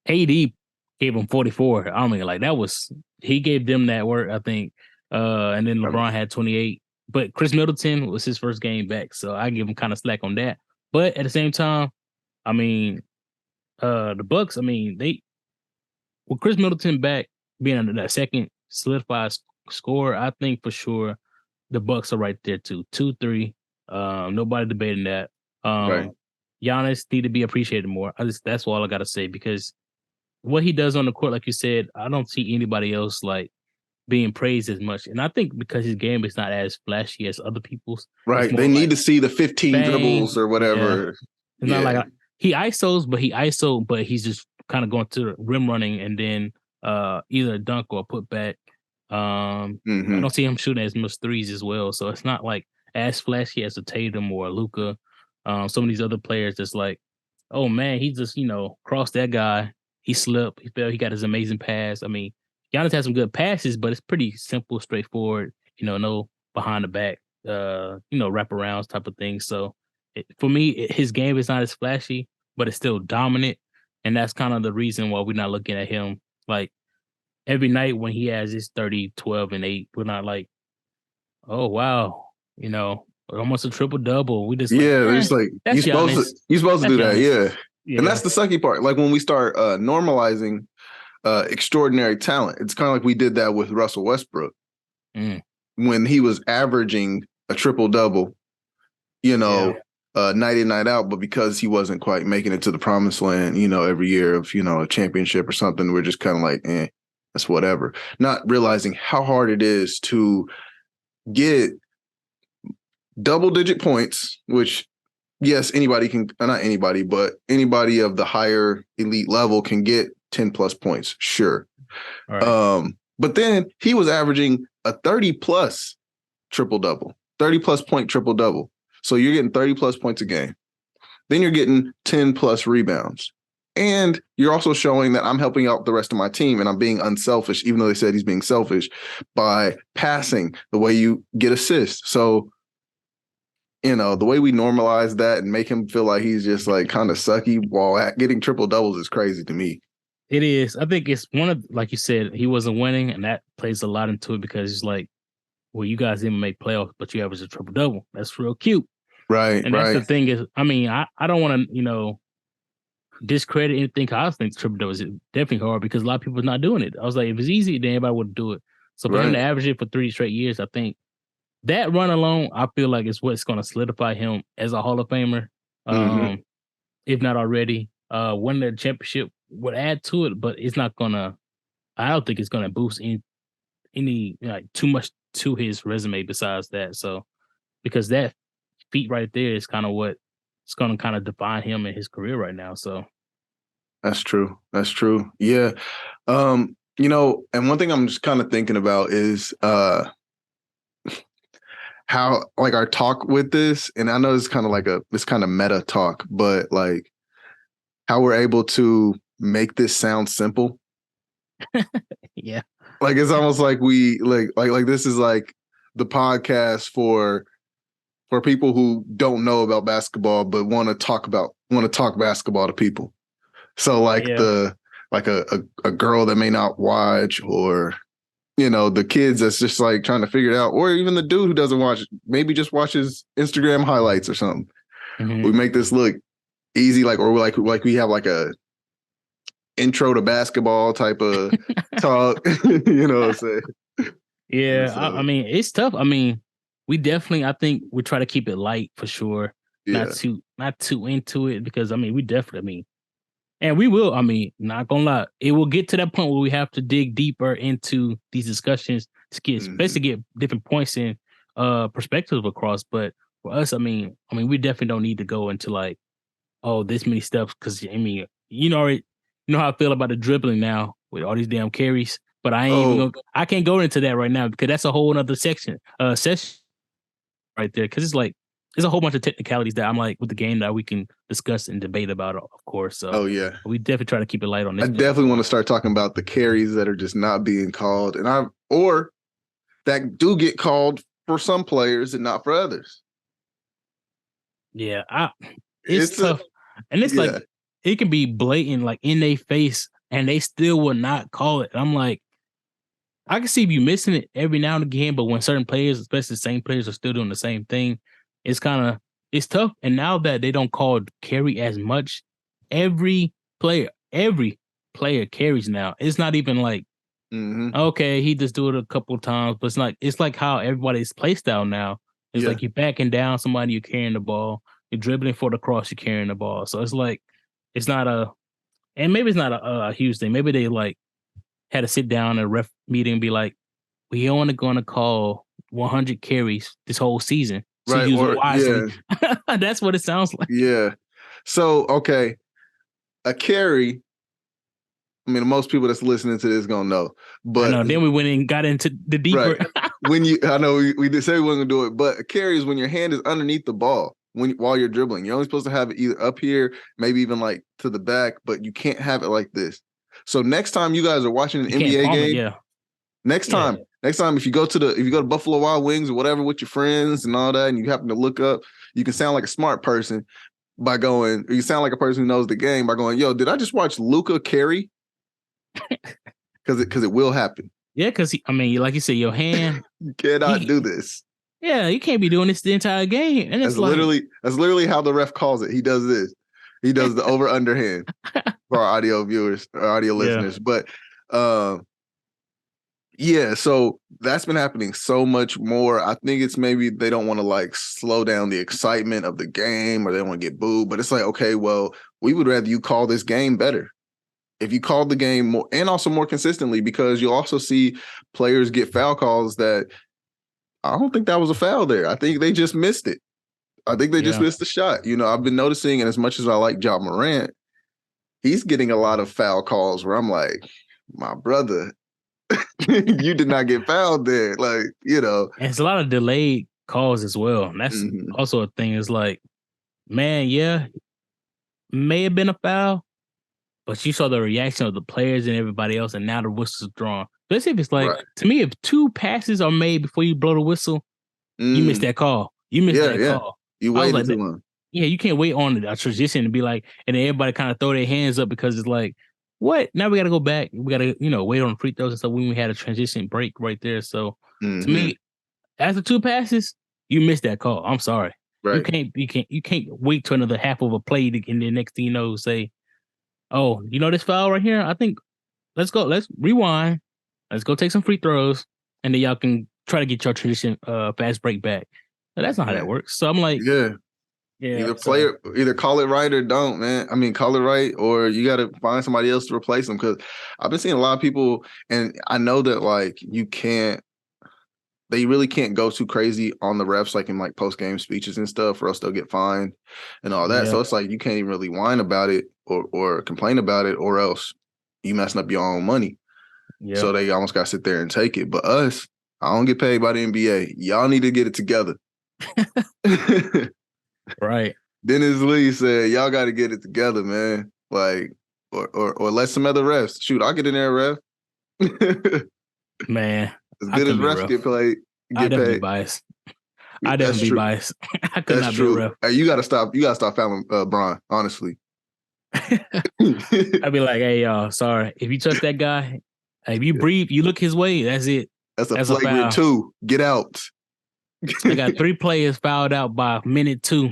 AD gave him 44. I mean, like that was he gave them that work, I think. And then LeBron had 28. But Chris Middleton was his first game back, so I give him kind of slack on that. But at the same time, the Bucks, they with Chris Middleton back being that second solidified score, I think for sure the Bucks are right there too. 2-3. Nobody debating that. Right. Giannis need to be appreciated more. That's all I gotta say because what he does on the court, like you said, I don't see anybody else like being praised as much. And I think because his game is not as flashy as other people's, it's Right. They more need like to see the 15 dribbles bang. or Yeah. whatever. It's not Yeah. like he ISO, but he's just kind of going to the rim running and then either a dunk or a putback. I Hmm. don't see him shooting as much threes as well. So it's not like as flashy as a Tatum or a Luca. Some of these other players that's like, oh man, he just, crossed that guy. He slipped, he fell, he got his amazing pass. I mean, Giannis has some good passes, but it's pretty simple, straightforward, no behind the back, wraparounds type of thing. So for me, his game is not as flashy, but it's still dominant. And that's kind of the reason why we're not looking at him like every night when he has his 30, 12, and 8. We're not like, oh, wow, almost a triple double. We just like, Yeah, there's like that's Giannis. you're supposed to That's do that, Giannis. yeah. And Yeah. that's the sucky part. Like when we start normalizing extraordinary talent, it's kind of like we did that with Russell Westbrook Mm, when he was averaging a triple double, yeah. night in, night out, but because he wasn't quite making it to the promised land, every year of, a championship or something, we're just kind of like, that's whatever. Not realizing how hard it is to get double digit points, which yes, anybody can, not anybody, but anybody of the higher elite level can get 10 plus points. Sure. All right. But then he was averaging a 30 plus triple double, 30 plus point triple double. So you're getting 30 plus points a game. Then you're getting 10 plus rebounds. And you're also showing that I'm helping out the rest of my team and I'm being unselfish, even though they said he's being selfish, by passing the way you get assists. So, the way we normalize that and make him feel like he's just like kind of sucky while getting triple doubles is crazy to me. It is. I think it's one of, like you said, he wasn't winning, and that plays a lot into it because it's like, well, you guys didn't make playoffs, but you average a triple double. That's real cute. Right, And that's right. the thing is, I mean, I don't want to, discredit anything. I think triple double is definitely hard because a lot of people are not doing it. I was like, if it's easy, then everybody would do it. So for him to Right. average it for 3 straight years, I think that run alone, I feel like is what's going to solidify him as a Hall of Famer, Mm-hmm. if not already. Winning the championship would add to it, but it's not gonna. I don't think it's gonna boost any like too much to his resume besides that. So because that feat right there is kind of what it's gonna kind of define him and his career right now. So That's true. That's true. Yeah. And one thing I'm just kind of thinking about is how like our talk with this, and I know it's kind of like this kind of meta talk, but like how we're able to make this sound simple. yeah, Like it's almost like we like this is like the podcast for people who don't know about basketball but want to talk basketball to people. So like yeah, a girl that may not watch, or the kids that's just like trying to figure it out, or even the dude who doesn't watch, maybe just watches Instagram highlights or something. hmm We make this look easy, or like we have like a intro to basketball type of talk. You know what I'm saying? yeah. I So mean, it's tough. I mean, we definitely. I think we try to keep it light for sure. yeah. Not too into it because I mean, we definitely. I mean, and we will, I mean, not gonna lie, it will get to that point where we have to dig deeper into these discussions to get, Mm-hmm. especially get different points and perspectives across. But for us, I mean, we definitely don't need to go into like, oh, this many steps because I mean, you know how I feel about the dribbling now with all these damn carries. But I ain't even Oh, gonna, I can't go into that right now because that's a whole other session right there because it's like there's a whole bunch of technicalities that I'm like with the game that we can discuss and debate about, of course. So oh yeah. we definitely try to keep it light on I this definitely want platform. to start talking about the carries that are just not being called, or that do get called for some players and not for others. Yeah, it's It's a tough, and it's yeah. like it can be blatant, like in their face, and they still will not call it. I'm like, I can see you missing it every now and again, but when certain players, especially the same players, are still doing the same thing, it's kind of it's tough. And now that they don't call carry as much, every every player carries now. It's not even like Mm-hmm. okay, he just do it a couple of times, but it's like how everybody's play style now. It's Yeah. like you're backing down somebody, you're carrying the ball, you're dribbling for the cross, you're carrying the ball. So it's like it's not a and maybe it's not a huge thing. Maybe they like had to sit down at a ref meeting and be like, we only going to call 100 carries this whole season. So Right. use it Or wisely. yeah. That's what it sounds like. Yeah. So, okay. A carry, I mean, most people that's listening to this gonna know. I But know. Then we went and got into the deeper. right. I know we did say we wasn't gonna do it, but a carry is when your hand is underneath the ball while you're dribbling. You're only supposed to have it either up here, maybe even like to the back, but you can't have it like this. So next time you guys are watching an You can't NBA palm it, game, yeah. next time if you go to Buffalo Wild Wings or whatever with your friends and all that, and you happen to look up, you can sound like a smart person by going, or you sound like a person who knows the game by going, yo, did I just watch Luka carry? Because it will happen. Yeah, because I mean, like you said, your hand. You cannot do this. Yeah, you can't be doing this the entire game. And it's that's literally how the ref calls it. He does this. He does the over underhand for our audio viewers or audio listeners. But yeah, so that's been happening so much more. I think it's maybe they don't want to like slow down the excitement of the game or they don't want to get booed. But it's like, okay, well, we would rather you call this game better. If you called the game more and also more consistently, because you'll also see players get foul calls that I don't think that was a foul there. I think they just missed it. I think they just missed the shot. You know, I've been noticing, and as much as I like Ja Morant, he's getting a lot of foul calls where I'm like, my brother, you did not get fouled there. Like, you know. And it's a lot of delayed calls as well. And that's also a thing. It's like, man, yeah, may have been a foul, but you saw the reaction of the players and everybody else, and now the whistle's drawn. Especially if it's like, to me, if 2 passes are made before you blow the whistle, you missed that call. You missed that call. You waited too long. Yeah, you can't wait on a transition and be like, and then everybody kind of throw their hands up because it's like, what? Now we got to go back. We got to, wait on free throws and stuff when we had a transition break right there. So to me, after 2 passes, you missed that call. I'm sorry. Right. You can't wait till another half of a play and the next thing you know, say, oh, this foul right here? I think let's rewind. Let's go take some free throws, and then y'all can try to get your transition fast break back. But that's not how that works. So I'm like, either call it right or don't, man. I mean, call it right, or you got to find somebody else to replace them. Because I've been seeing a lot of people, and I know that like they really can't go too crazy on the refs, like in like post game speeches and stuff, or else they'll get fined and all that. So it's like you can't even really whine about it or complain about it, or else you messing up your own money. Yeah. So they almost got to sit there and take it. But us, I don't get paid by the NBA. Y'all need to get it together. Right. Dennis Lee said, y'all got to get it together, man. Like, or let some other refs. Shoot, I'll get in there, ref. Man. As good as refs get paid. I definitely be biased. I definitely be biased. I could not be a ref. Hey, you gotta stop fouling Bron, honestly. I'd be like, hey, y'all, sorry. If you touch that guy, if you breathe, you look his way, that's it. That's a flagrant 2. Get out. I got 3 players fouled out by minute 2.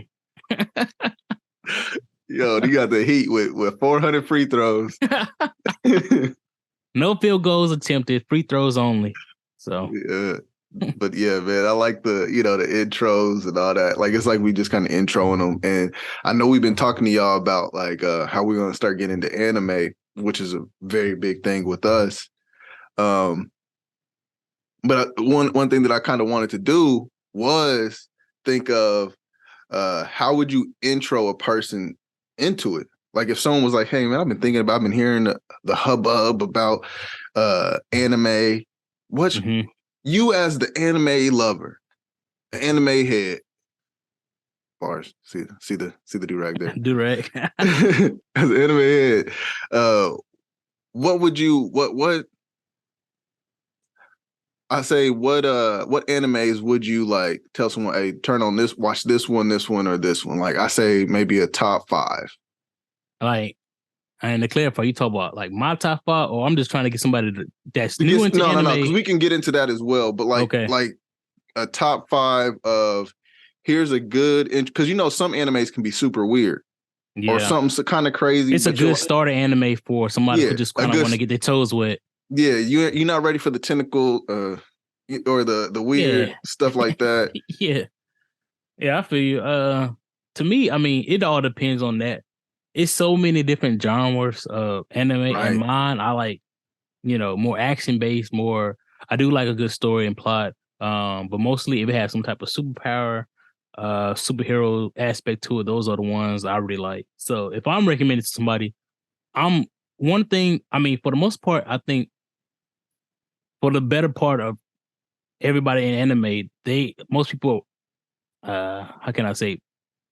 Yo, you got the Heat with 400 free throws. No field goals attempted, free throws only. So yeah. But yeah, man, I like the intros and all that. Like, it's like we just kind of introing them. And I know we've been talking to y'all about like how we're going to start getting into anime, which is a very big thing with us. But one thing that I kind of wanted to do was think of how would you intro a person into it? Like if someone was like, hey, man, I've been hearing the hubbub about anime. What's you as the anime lover, the anime head, bars, see the do-rag there. Do-rag. As an anime head, what would you, what I say, what animes would you like tell someone, hey, turn on this, watch this one, or this one? Like I say maybe a top 5. Like, and to clarify, you talk about like my top 5, or I'm just trying to get somebody that's new into anime? No, because we can get into that as well. But like a top 5 of here's a good, because some animes can be super weird, or something kind of crazy. It's a good starter anime for somebody who just kind of want to get their toes wet. Yeah, you're not ready for the tentacle or the weird stuff like that. Yeah, I feel you. To me, I mean, it all depends on that. It's so many different genres of anime, and mine, I like, more action based, more I do like a good story and plot. But mostly if it has some type of superpower, superhero aspect to it, those are the ones I really like. So if I'm recommending to somebody, I'm one thing. I mean, for the most part, I think for the better part of everybody in anime, most people, how can I say,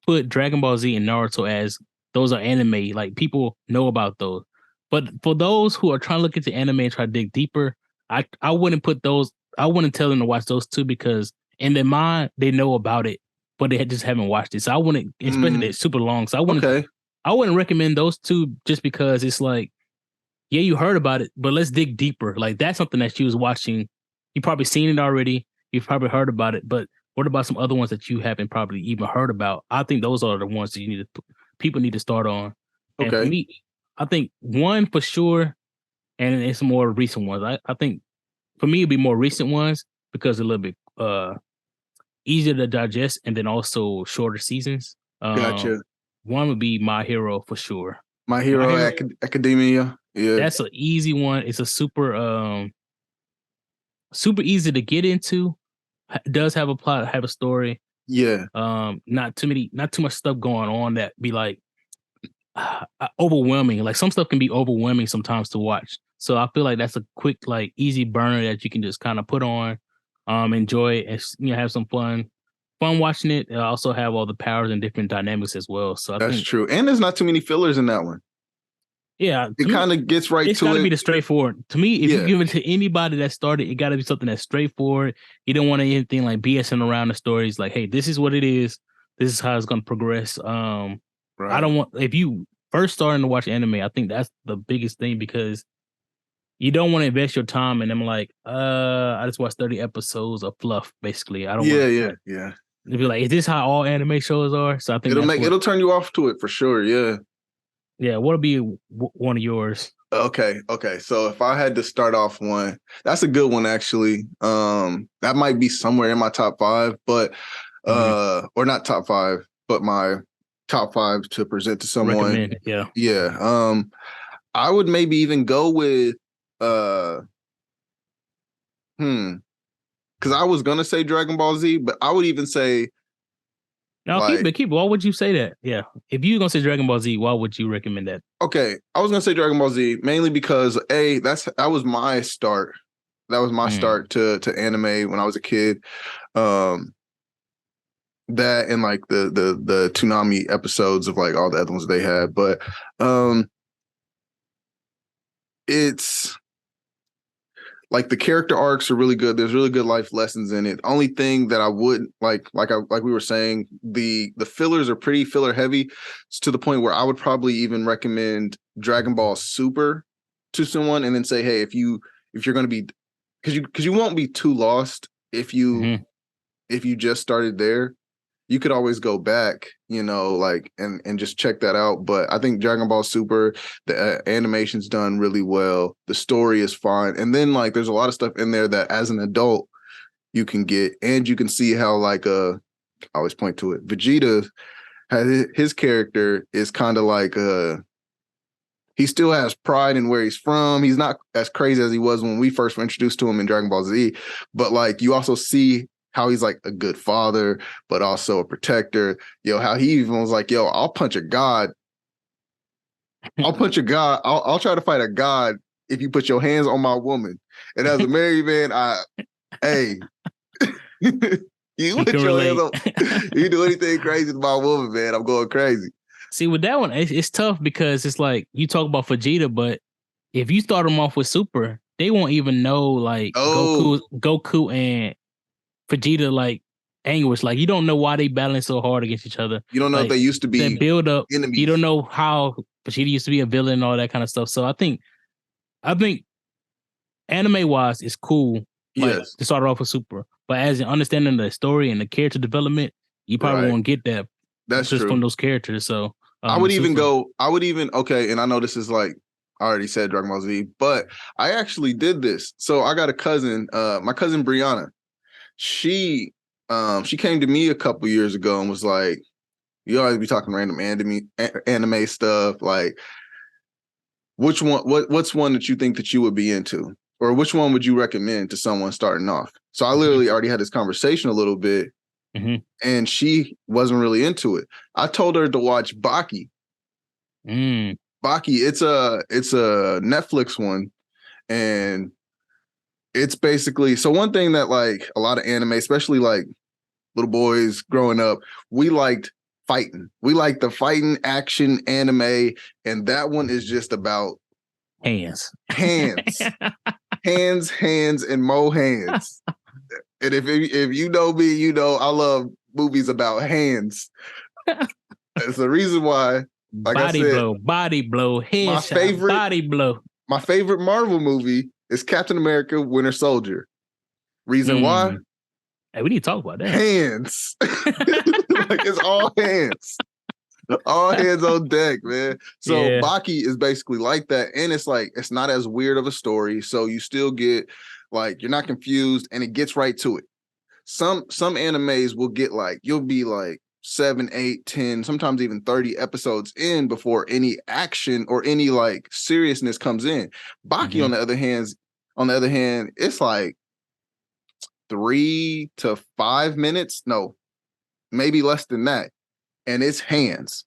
put Dragon Ball Z and Naruto as those are anime. Like people know about those. But for those who are trying to look into anime and try to dig deeper, I wouldn't put those. I wouldn't tell them to watch those two because in their mind they know about it, but they just haven't watched it. So I wouldn't, especially they're super long. So Okay. I wouldn't recommend those two just because it's like, yeah, you heard about it, but let's dig deeper. Like that's something that you was watching. You probably seen it already. You've probably heard about it, but what about some other ones that you haven't probably even heard about? I think those are the ones that you need to people need to start on. And for Okay. me, I think one for sure, and it's more recent ones. I think for me it'd be more recent ones because they're a little bit easier to digest and then also shorter seasons. Gotcha. One would be My Hero for sure. My My Hero Hero, Academia. Yeah. that's an easy one. It's a super easy to get into. Does have a plot, have a story. Yeah. Not too much stuff going on that be like overwhelming. Like some stuff can be overwhelming sometimes to watch. So I feel like that's a quick, like easy burner that you can just kind of put on, enjoy it, and have some fun watching it. Also have all the powers and different dynamics as well. So I That's think, true. And there's not too many fillers in that one. yeah, It to me, kind of gets right it's got to to be it. the straightforward. To me, if you Yeah. give it to anybody that started, it got to be something that's straightforward. You don't want anything like BSing around the stories. Like, hey, this is what it is. This is how it's going to progress. I Right. don't want if you first starting to watch anime. I think that's the biggest thing because you don't want to invest your time. And I'm like, I just watched 30 episodes of fluff. Basically, I don't Yeah, want yeah, like yeah. to be like, is this how all anime shows are? So I think that's what. It'll turn you off to it for sure. Yeah. Yeah, what'll be one of yours? Okay, okay. So if I had to start off one, that's a good one actually. That might be somewhere in my top five, but Mhm. or not top five, but my top five to present to someone. Recommend. Yeah. Yeah. I would maybe even go with uh hmm, because I was gonna say Dragon Ball Z, but I would even say Now keep like it, keep it. Why would you say that? Yeah. If you're gonna say Dragon Ball Z, why would you recommend that? okay, I was gonna say Dragon Ball Z mainly because that was my start. That was my Mm. start to anime when I was a kid. Um, that and like the Toonami episodes of like all the other ones they had, but um, it's like the character arcs are really good. There's really good life lessons in it. Only thing that I would like we were saying, the fillers are pretty filler heavy. It's to the point where I would probably even recommend Dragon Ball Super to someone, and then say, hey, if you're going to be, because you won't be too lost Hmm. if you just started there. You could always go back, like and just check that out. But I think Dragon Ball Super, the animation's done really well. The story is fine, and then like there's a lot of stuff in there that as an adult you can get, and you can see how like I always point to it. Vegeta has his character is kind of like he still has pride in where he's from. He's not as crazy as he was when we first were introduced to him in Dragon Ball Z, but like you also see how he's like a good father, but also a protector. How he even was like, I'll punch a god. I'll punch a god. I'll try to fight a god if you put your hands on my woman. And as a married man, hey, you You can put your hands relate. on, you do anything crazy to my woman, man, I'm going crazy. See, with that one, it's tough because it's like you talk about Vegeta, but if you start them off with Super, they won't even know like Oh, Goku and Vegeta like anguish. Like you don't know why they battling so hard against each other. you don't know if they Like used to that be build up, you don't enemies. know how Vegeta used to be a villain and all that kind of stuff. So I think anime wise, it's cool. Like Yes, to start off with Super, but as in understanding the story and the character development, you probably right. won't get that That's just from true. those characters. So Super. I would even, okay, and I know this is like, I already said Dragon Ball Z, but I actually did this. So I got a cousin, my cousin Brianna. She came to me a couple years ago and was like, you always be talking random anime stuff. Like, what's one that you think that you would be into? or which one would you recommend to someone starting off? So I literally already had this conversation a little bit, and she wasn't really into it. I told her to watch Baki. Baki, it's a Netflix one, and it's basically, so one thing that like a lot of anime, especially like little boys growing up, we liked fighting. We liked the fighting action anime, and that one is just about hands, and more hands. And if you know me, you know I love movies about hands. That's the reason why. Like body I said, body blow, headshot, body blow. My favorite Marvel movie is Captain America: Winter Soldier. Reason why? Hey, we need to talk about that. Hands. Like it's all hands. All hands on deck, man. So Baki is basically like that. And it's like, it's not as weird of a story. So you still get like, you're not confused, and it gets right to it. Some animes will get like, you'll be like 7, 8, 10, sometimes even 30 episodes in before any action or any like seriousness comes in. Baki, on the other hand, it's like 3 to 5 minutes. No, maybe less than that. And it's hands.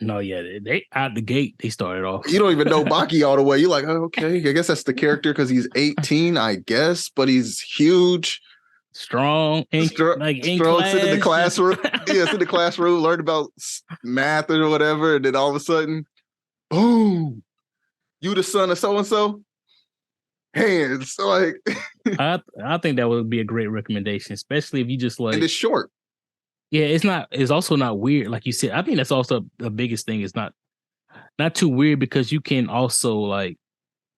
No, yeah, they out the gate, they started off. You don't even know Baki all the way. You're like, oh, okay, I guess that's the character because he's 18, I guess, but he's huge. Strong, strong, sit in the classroom. Yeah, sit in the classroom, learn about math or whatever, and then all of a sudden, boom, you the son of so and so. Hands, like I think that would be a great recommendation, especially if you just like. And it's short. Yeah, it's also not weird, like you said. I think that's also the biggest thing. It's not too weird because you can also like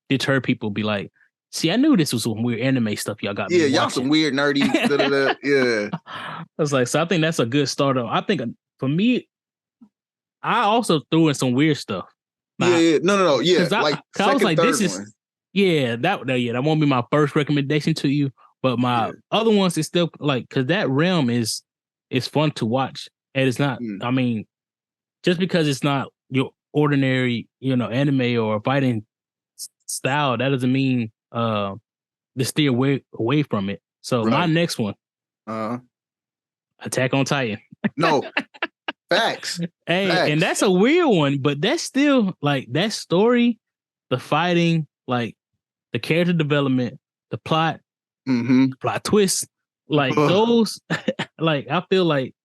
deter people. Be like, see, I knew this was some weird anime stuff y'all got. Yeah, y'all some weird nerdy. Yeah, I was like, so I think that's a good starter. I think for me, I also threw in some weird stuff. Yeah, no, yeah. Like I was like, this is. Yeah, that won't be my first recommendation to you, but my other ones is still like, because that realm is fun to watch, and it's not. I mean, just because it's not your ordinary, anime or fighting style, that doesn't mean to steer away from it. So my next one, Attack on Titan. No, facts. Hey, facts. And that's a weird one, but that's still like that story, the fighting, like the character development, the plot, plot twists, like those, like I feel like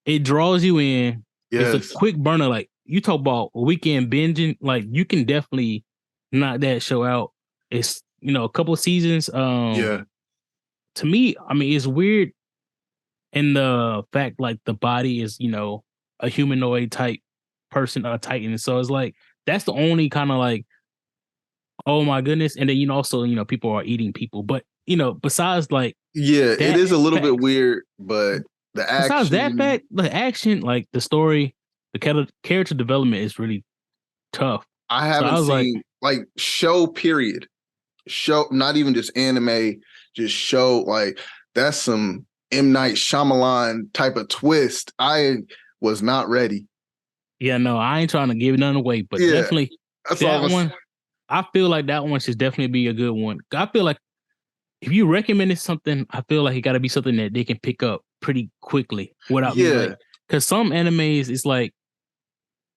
it draws you in. Yes. It's a quick burner. Like you talk about weekend binging, like you can definitely knock that show out. It's a couple of seasons. To me, I mean, it's weird in the fact like the body is a humanoid type person, a Titan. So it's like that's the only kind of like, oh my goodness. And then also people are eating people, but besides like it is a little bit weird, but the action, besides that fact, the action, like the story, the character development is really tough. I haven't seen like show period, not even just anime, just show, like that's some M. Night Shyamalan type of twist. I was not ready. Yeah, no, I ain't trying to give nothing away, but definitely that one. I feel like that one should definitely be a good one. I feel like if you recommended something, I feel like it got to be something that they can pick up pretty quickly without me. Like, because some animes, it's like,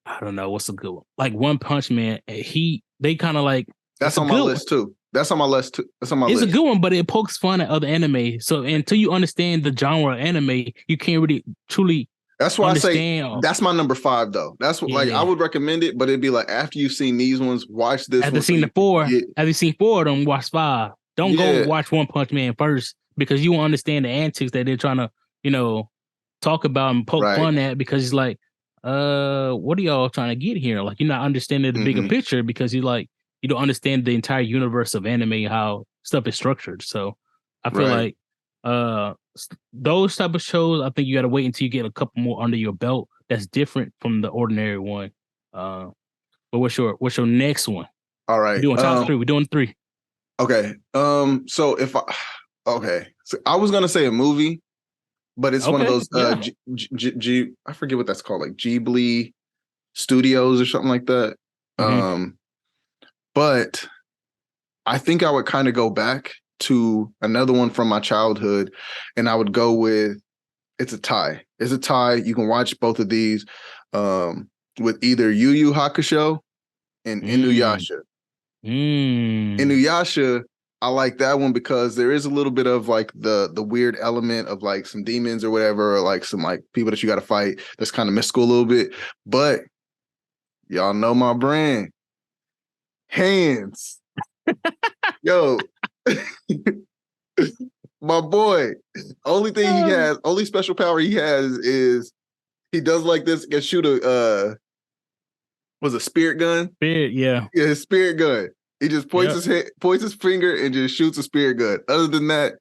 I don't know what's a good one. Like One Punch Man, they kind of like. That's on my list too. That's on my list too. That's on my list. It's a good one, but it pokes fun at other anime. So until you understand the genre of anime, you can't really truly. That's why I say that's my number 5 though. That's what like I would recommend it, but it'd be like after you've seen these ones, watch this. After seen the 4, after you seen 4 of them, watch 5. Don't go watch One Punch Man first because you won't understand the antics that they're trying to, talk about and poke fun at, because it's like, what are y'all trying to get here? Like you're not understanding the bigger picture because you don't understand the entire universe of anime, how stuff is structured. So I feel like those type of shows, I think you got to wait until you get a couple more under your belt. That's different from the ordinary one. But what's your next one? All right, we're doing top 3. We're doing 3. Okay. So so I was gonna say a movie, but it's one of those I forget what that's called, like Ghibli Studios or something like that. But I think I would kind of go back to another one from my childhood, and I would go with it's a tie. It's a tie. You can watch both of these with either Yu Yu Hakusho and Mm, Inuyasha. mm, Inuyasha, I like that one because there is a little bit of like the weird element of like some demons or whatever, or like some like people that you got to fight. That's kind of mystical a little bit. But y'all know my brand, hands. Yo, my boy. Only thing he oh, has, only special power he has is he does like this. Can shoot a was a spirit gun. spirit, yeah. Yeah, his spirit gun. He just points Yep. his head, points his finger, and just shoots a spirit gun. Other than that,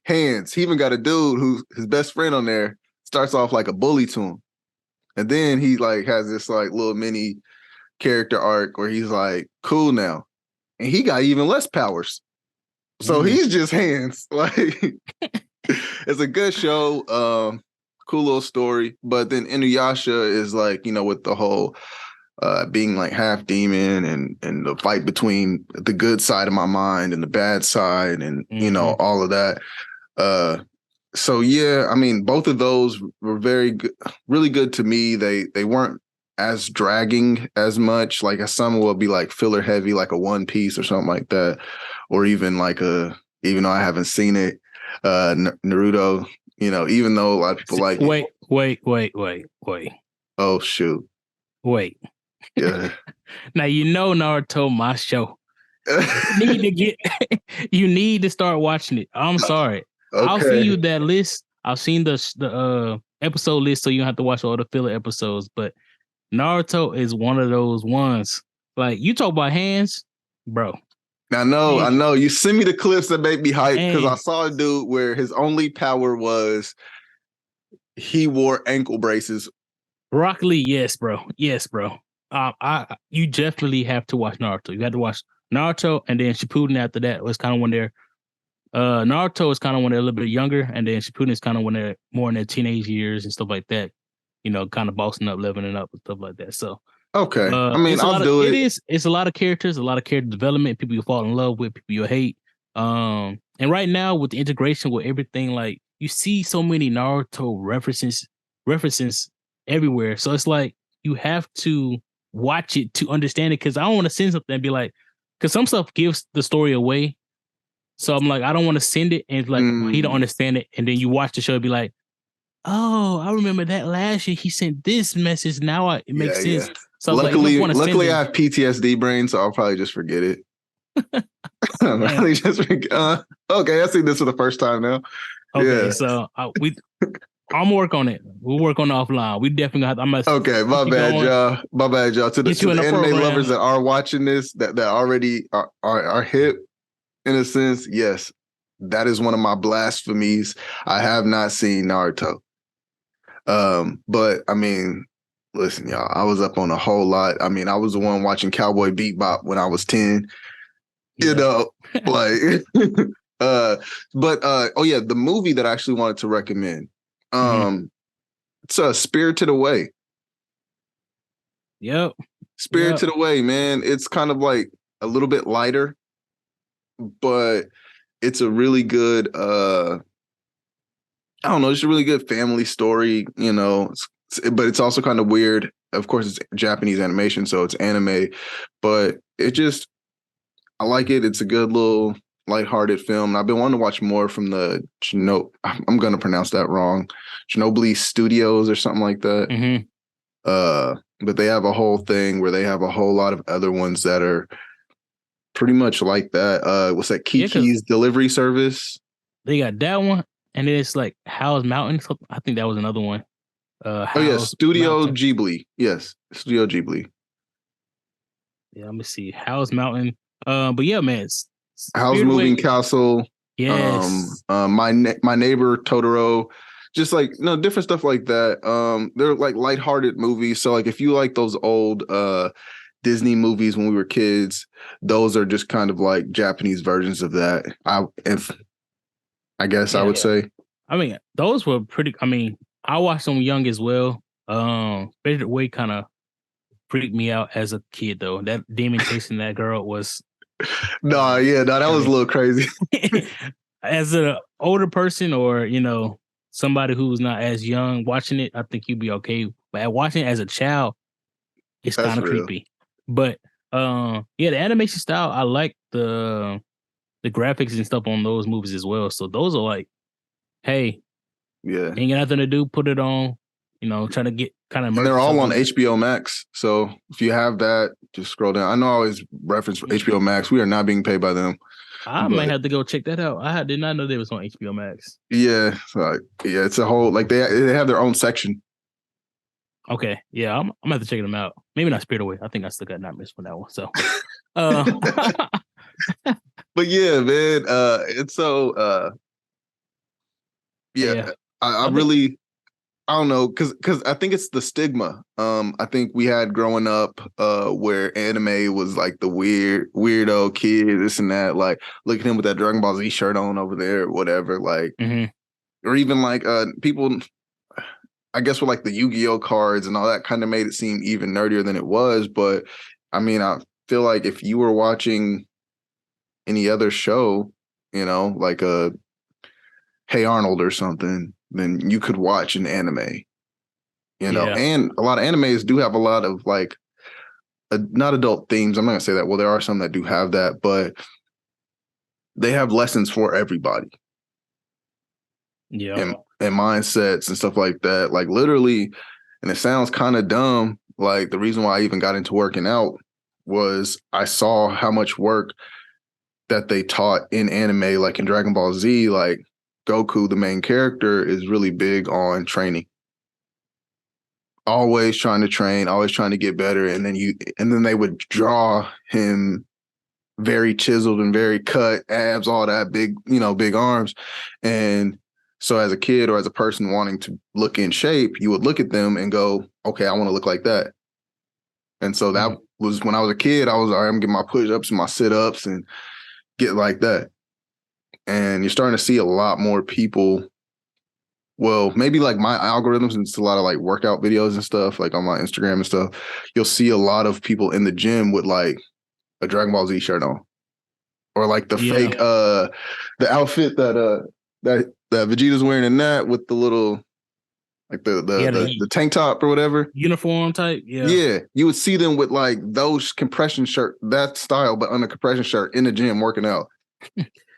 hands. He even got a dude who's his best friend on there. Starts off like a bully to him, and then he like has this like little mini character arc where he's like cool now, and he got even less powers. So Mm, he's just hands. Like it's a good show. Cool little story. But then Inuyasha is like, with the whole being like half demon and the fight between the good side of my mind and the bad side and mm-hmm. all of that. Uh so yeah, I mean both of those were very good, really good to me. They weren't as dragging as much. Like some will be like filler heavy, like a One Piece or something like that, or even like even though I haven't seen it, Naruto. Even though a lot of people like it. Wait. Oh shoot, Wait. yeah. Now Naruto, my show. You need to get you need to start watching it. I'm sorry. I'll send Okay. you that list. I've seen the episode list, so you don't have to watch all the filler episodes. But Naruto is one of those ones. Like you talk about hands, bro. I Hands, know. You send me the clips that make me hype because I hands. saw a dude where his only power was he wore ankle braces. Rock Lee, yes, bro. Yes, bro. I you definitely have to watch Naruto. You have to watch Naruto and then Shippuden after that was kind of when they're Naruto is kind of when they're a little bit younger, and then Shippuden is kind of when they're more in their teenage years and stuff like that. Kind of bossing up, leveling up, and stuff like that. So, Okay. I mean, it's a I'll lot of do it it. is it's a lot of characters, a lot of character development, people you fall in love with, people you hate. And right now with the integration with everything, like you see so many Naruto references everywhere. So it's like you have to watch it to understand it because I don't want to send something and be like, because some stuff gives the story away, so I'm like, I don't want to send it and it's like, oh, he don't Mm, understand it. And then you watch the show and be like, oh, I remember that last year he sent this message. Now it yeah, makes yeah. sense. So I was like, it's no Luckily, point of luckily I sending. have PTSD brain, so I'll probably just forget it. I'll Damn. probably just forget. Okay, I see this for the first time now. Okay, Yeah. so I'm work on it. We'll work on it offline. We definitely have. I'm gonna Okay, get my you bad, going, y'all. My bad, y'all. To the get to you in the a anime lovers program. that are watching this, that already are hip in a sense. Yes, that is one of my blasphemies. I have not seen Naruto. But I mean, listen, y'all. I was up on a whole lot. I mean, I was the one watching Cowboy Bebop when I was 10. You Yeah. know, like, uh, but oh yeah, the movie that I actually wanted to recommend. Mhm. It's Spirited Away. Yep. Yep. Spirited Away, man. It's kind of like a little bit lighter, but it's a really good I don't know, it's a really good family story, but it's also kind of weird. Of course, it's Japanese animation, so it's anime, but I like it. It's a good little lighthearted film. And I've been wanting to watch more from the I'm gonna pronounce that wrong. Ginobili Studios or something like that. Hmm. But they have a whole thing where they have a whole lot of other ones that are pretty much like that. What's that? Yeah, because Kiki's Delivery Service. they got that one, and then it's like How's Mountain. So I think that was another one. Oh yeah, How's Studio Mountain. Ghibli. Yes, Studio Ghibli. Yeah, let me see. How's Mountain. But yeah, man, How's Spirit Moving Away. Castle. Yes. My neighbor Totoro. Just like different stuff like that. They're like lighthearted movies. So like if you like those old Disney movies when we were kids, those are just kind of like Japanese versions of that. I guess I Yeah. would say. I mean, those were pretty. I mean, I watched them young as well. Spirit Away kind of freaked me out as a kid though. That demon chasing that girl was. No, yeah, no, that was a little crazy. As an older person, or somebody who's not as young watching it, I think you'd be okay. But watching it as a child, it's That's kind of real. creepy. But yeah, the animation style, I like the graphics and stuff on those movies as well. So those are like, hey, Yeah. ain't got nothing to do, put it on. Try to get kind of And immerse they're all yourself on in it. HBO Max. So if you have that, just scroll down. I know I always reference HBO Max. We are not being paid by them. I might have to go check that out. Did not know they was on HBO Max. Yeah. Yeah, it's a whole like they have their own section. Okay. Yeah, I'm gonna have to check them out. Maybe not Spirit Away. I think I still got not missed for that one. So uh But yeah, man, it's so yeah, yeah. I I think really I don't know, cause I think it's the stigma. I think we had growing up, where anime was like the weirdo kid, this and that. Like, look at him with that Dragon Ball Z shirt on over there, or whatever. Like, or even like people, I guess with like the Yu-Gi-Oh cards and all that, kind of made it seem even nerdier than it was. But I mean, I feel like if you were watching any other show, like a Hey Arnold or something, then you could watch an anime. yeah. And a lot of animes do have a lot of like not adult themes. I'm not gonna say that. Well, there are some that do have that, but they have lessons for everybody Yeah. and mindsets and stuff like that. Like literally, and it sounds kind of dumb. Like the reason why I even got into working out was I saw how much work that they taught in anime, like in Dragon Ball Z, like Goku, the main character, is really big on training. Always trying to train, always trying to get better. And then they would draw him very chiseled and very cut, abs, all that, big arms. And so as a kid or as a person wanting to look in shape, you would look at them and go, okay, I want to look like that. And so that was when I was a kid, I was, all right, I'm getting my push-ups and my sit-ups and get like that. And you're starting to see a lot more people. Well, maybe like my algorithms, and it's a lot of like workout videos and stuff, like on my Instagram and stuff. You'll see a lot of people in the gym with like a Dragon Ball Z shirt on, or like the fake, the outfit that Vegeta's wearing in that with the little, like the tank top or whatever uniform type. Yeah, you would see them with like those compression shirt, that style, but on a compression shirt in the gym working out.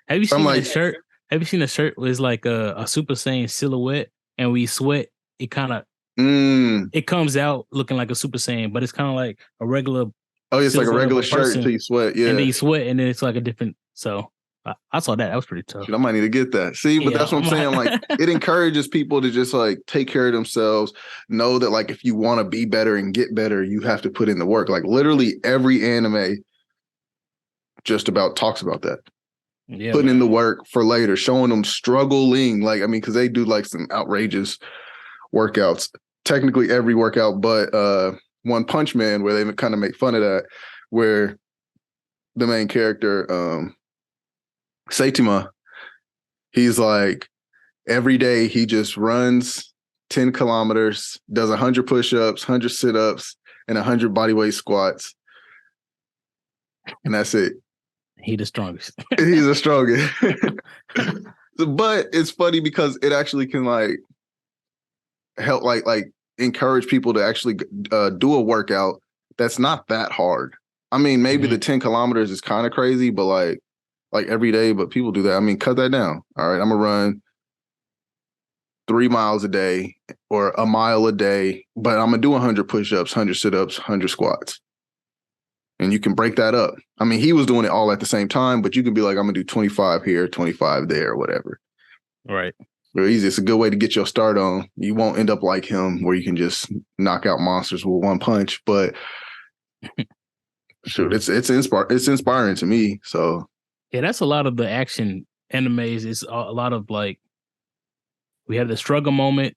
Have you seen that shirt? Have you seen a shirt where it's like a Super Saiyan silhouette, and we sweat, it kind of it comes out looking like a Super Saiyan, but it's kind of like a regular. Oh, it's like a regular shirt until you sweat, yeah. And then you sweat, and then it's like a different. So I saw that. That was pretty tough. Shit, I might need to get that. See, but that's what I'm saying. Like, it encourages people to just like take care of themselves. Know that like if you want to be better and get better, you have to put in the work. Like literally every anime just about talks about that. Yeah, putting in the work for later, showing them struggling. Like, I mean, because they do like some outrageous workouts. Technically every workout, but One Punch Man, where they kind of make fun of that, where the main character, Saitama, he's like every day he just runs 10 kilometers, does 100 push-ups, 100 sit-ups, and 100 bodyweight squats. And that's it. He the strongest. He's the strongest. But it's funny because it actually can like help like encourage people to actually do a workout that's not that hard. I mean, maybe the 10 kilometers is kind of crazy, but like every day, but people do that. I mean, cut that down. All right, I'm gonna run 3 miles a day or a mile a day, but I'm gonna do 100 push-ups, 100 sit-ups, 100 squats. And you can break that up. I mean, he was doing it all at the same time, but you can be like, I'm gonna do 25 here, 25 there, or whatever. Right. Very easy. It's a good way to get your start on. You won't end up like him where you can just knock out monsters with one punch. But shoot, it's inspiring to me. So yeah, that's a lot of the action animes. It's a lot of like, we have the struggle moment.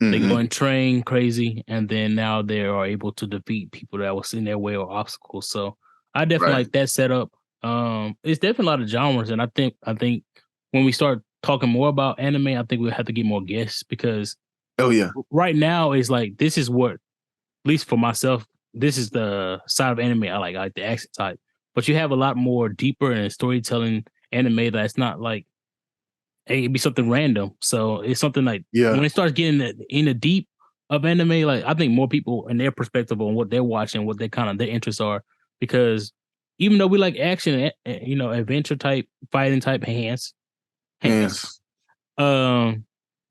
They go and train crazy, and then now they are able to defeat people that was in their way or obstacles. So I definitely like that setup. It's definitely a lot of genres, and I think when we start talking more about anime, I think we'll have to get more guests because right now it's like this is what, at least for myself, this is the side of anime I like the action type. but you have a lot more deeper and storytelling anime that's not like, hey, it'd be something random. So it's something like Yeah. when it starts getting in the deep of anime, like I think more people in their perspective on what they're watching, what they kind of their interests are, because even though we like action, adventure type, fighting type, hands, Yes. that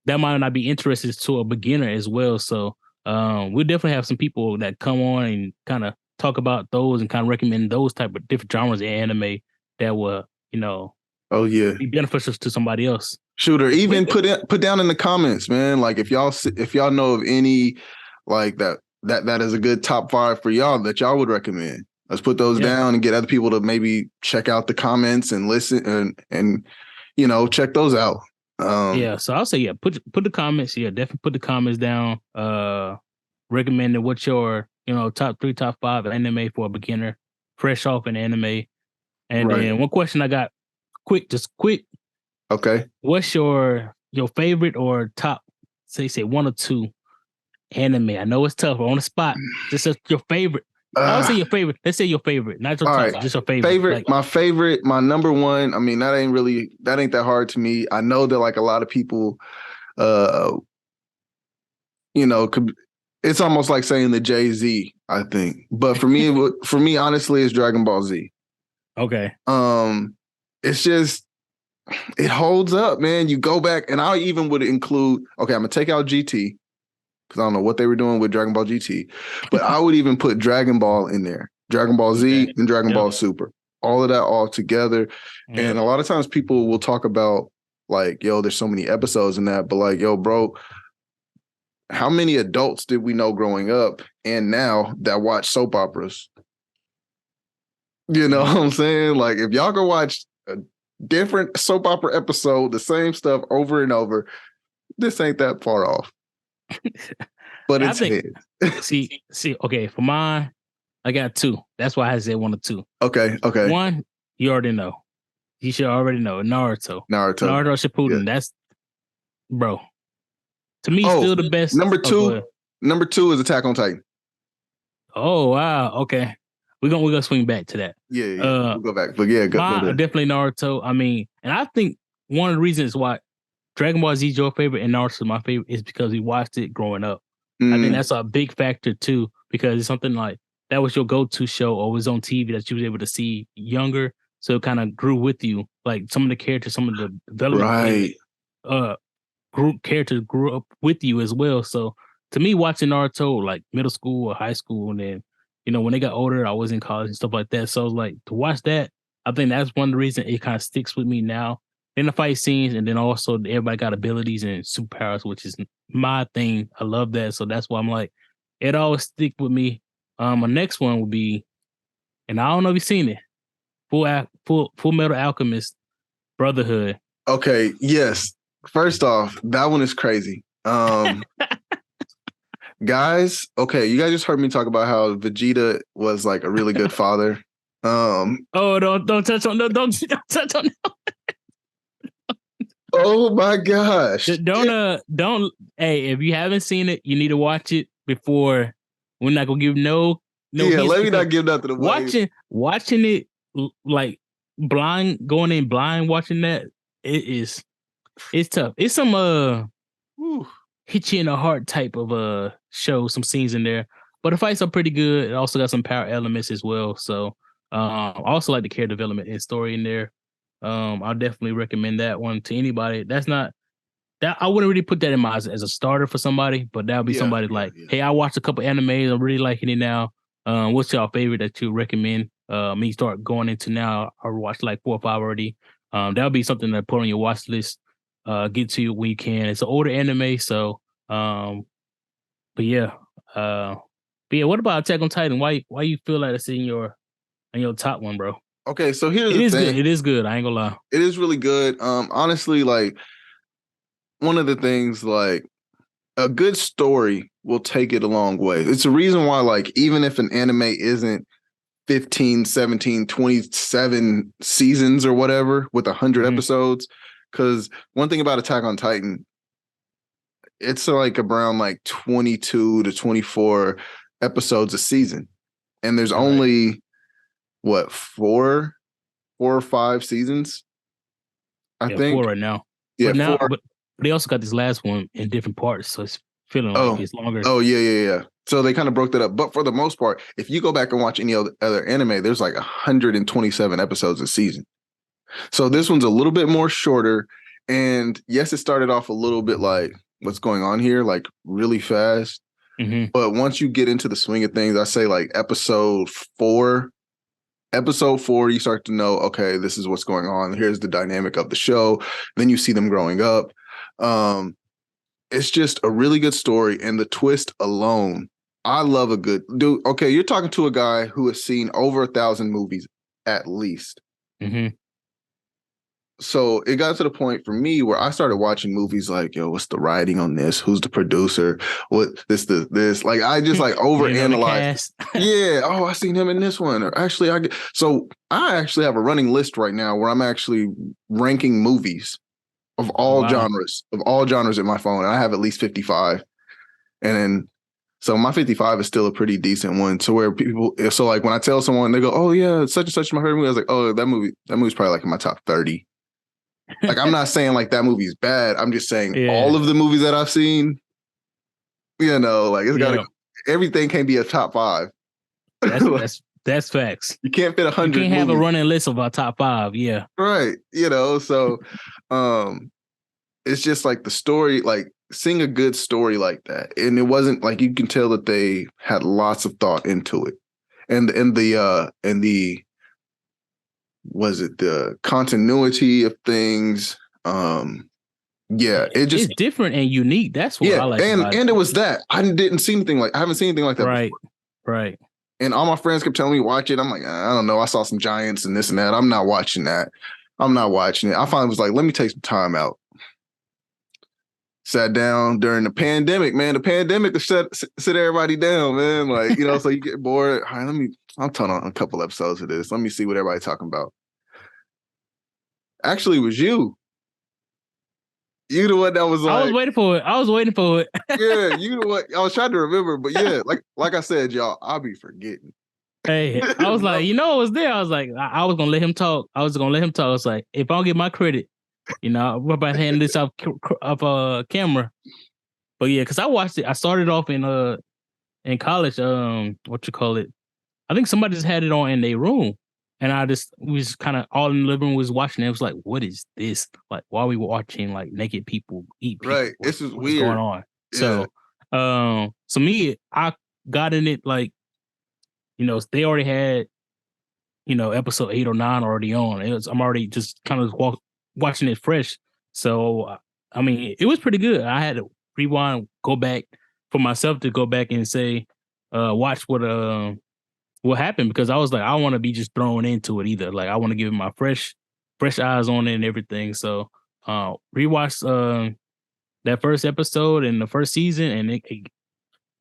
might not be interested to a beginner as well. So we'll definitely have some people that come on and kind of talk about those and kind of recommend those type of different genres of anime that will, Oh yeah. be beneficial to somebody else. Shooter, even put down in the comments, man. Like if y'all know of any like that is a good top 5 for y'all that y'all would recommend. Let's put those down and get other people to maybe check out the comments and listen and check those out. So I'll say put the comments. Yeah, definitely put the comments down. Recommending what your top 3, top 5 anime for a beginner, fresh off an anime. And Right. then one question I got, just quick. Okay. What's your favorite or top, say 1 or 2 anime? I know it's tough on the spot. Just your favorite. I would say your favorite. Let's say your favorite, not your top. Right. Just your favorite. My favorite, my number one. I mean, that ain't that hard to me. I know that like a lot of people, it's almost like saying the Jay-Z, I think. But for me, honestly, it's Dragon Ball Z. Okay. It's just it holds up, man. You go back, and I even would include. Okay, I'm gonna take out GT because I don't know what they were doing with Dragon Ball GT, but I would even put Dragon Ball in there, Dragon Ball Z and Dragon Ball Super, all of that all together. Yep. And a lot of times people will talk about like, yo, there's so many episodes in that, but like, yo, bro, how many adults did we know growing up and now that watch soap operas? You know what I'm saying? Like, if y'all go watch a different soap opera episode, the same stuff over and over, this ain't that far off. But it's see, okay, for mine, I got 2. That's why I said 1 or 2. Okay. 1, you already know. You should already know. Naruto Shippuden. Yeah. That's, bro. To me, still the best. Number 2 is Attack on Titan. Oh wow. Okay. We're gonna swing back to that. Yeah. We'll go back. But yeah, definitely Naruto. I mean, and I think one of the reasons why Dragon Ball Z is your favorite and Naruto is my favorite is because we watched it growing up. I think that's a big factor too, because it's something like that was your go-to show or was on TV that you was able to see younger. So it kind of grew with you. Like some of the characters, some of the development group characters grew up with you as well. So to me, watching Naruto like middle school or high school, and then when they got older, I was in college and stuff like that. So I was like, to watch that, I think that's one of the reasons it kind of sticks with me now. In the fight scenes, and then also everybody got abilities and superpowers, which is my thing. I love that, so that's why I'm like, it always stick with me. My next one would be, and I don't know if you've seen it, Full Metal Alchemist Brotherhood. Okay, yes. First off, that one is crazy. Guys, okay, you guys just heard me talk about how Vegeta was like a really good father. Don't touch on don't touch on that. Oh my gosh. Don't hey, if you haven't seen it, you need to watch it before. We're not gonna give no let me not give nothing away. Watching it like blind, going in blind watching that, it's tough. It's some hit you in the heart type of show, some scenes in there. But the fights are pretty good. It also got some power elements as well. So I also like the character development and story in there. I'll definitely recommend that one to anybody. That's not that I wouldn't really put that in my as a starter for somebody, but that would be somebody hey, I watched a couple animes, I'm really liking it now. What's your favorite that you recommend? Me start going into now. I watched like 4 or 5 already. That would be something to put on your watch list. Get to when you can. It's an older anime, so but yeah. What about Attack on Titan? Why you feel like it's in your top one, bro? Okay, so here's the thing. It is good. I ain't gonna lie. It is really good. Honestly, like one of the things, like a good story will take it a long way. It's a reason why, like, even if an anime isn't 15, 17, 27 seasons or whatever with 100 episodes, because one thing about Attack on Titan, it's like around like 22 to 24 episodes a season. And there's only what, four or five seasons, I Yeah, think. four right now. Yeah, But now, four. but they also got this last one in different parts, so it's feeling like Oh, it's longer. oh yeah. So they kind of broke that up. But for the most part, if you go back and watch any other anime, there's like 127 episodes a season. So this one's a little bit more shorter. And yes, it started off a little bit like what's going on here, like really fast. Mm-hmm. But once you get into the swing of things, I say like four, episode four, you start to know, okay, this is what's going on. Here's the dynamic of the show. Then you see them growing up. It's just a really good story. And the twist alone, I love a good dude. Okay, you're talking to a guy who has seen over 1,000 movies at least. Mm-hmm. So it got to the point for me where I started watching movies like, yo, what's the writing on this? Who's the producer? What this? Like I just like overanalyze. Yeah. Oh, I seen him in this one. Or actually, I actually have a running list right now where I'm actually ranking movies of all genres in my phone. And I have at least 55. And then so my 55 is still a pretty decent one. So where so like when I tell someone, they go, oh yeah, such and such is my favorite movie. I was like, oh, that movie's probably like in my top 30. Like, I'm not saying like that movie's bad. I'm just saying all of the movies that I've seen, like it's got to, everything can't be a top 5. That's facts. You can't fit 100. You can't have a running list of our top 5. Yeah. Right. So it's just like the story, like seeing a good story like that. And it wasn't like, you can tell that they had lots of thought into it. And the was it the continuity of things? It's different and unique. That's what I like. And it was that I haven't seen anything like that before. Right. And all my friends kept telling me watch it. I'm like, I don't know. I saw some giants and this and that. I'm not watching that. I'm not watching it. I finally was like, let me take some time out. Sat down during the pandemic, man. The pandemic sit everybody down, man. Like, so you get bored. All right, I'll turn on a couple episodes of this. Let me see what everybody's talking about. Actually, it was you. You the one that was like, I was waiting for it. Yeah, you the one. I was trying to remember, but yeah, like I said, y'all, I'll be forgetting. Hey, I was like, it was there. I was like, I was gonna let him talk. I was like, if I don't get my credit, we're about to hand this off camera. But yeah, because I watched it. I started off in college. What you call it? I think somebody just had it on in their room. And we was kind of all in the living room was watching it. It was like, what is this? Like, why are we watching like naked people eat people? Right. This is what's weird. Going on? Yeah. So me, I got in it like, they already had, episode 8 or 9 already on. I'm already just kind of watching it fresh. So, I mean, it was pretty good. I had to rewind, go back for myself to go back and say, watch what happened, because I was like, I want to be just thrown into it either. Like I want to give it my fresh eyes on it and everything. So rewatched that first episode in the first season, and it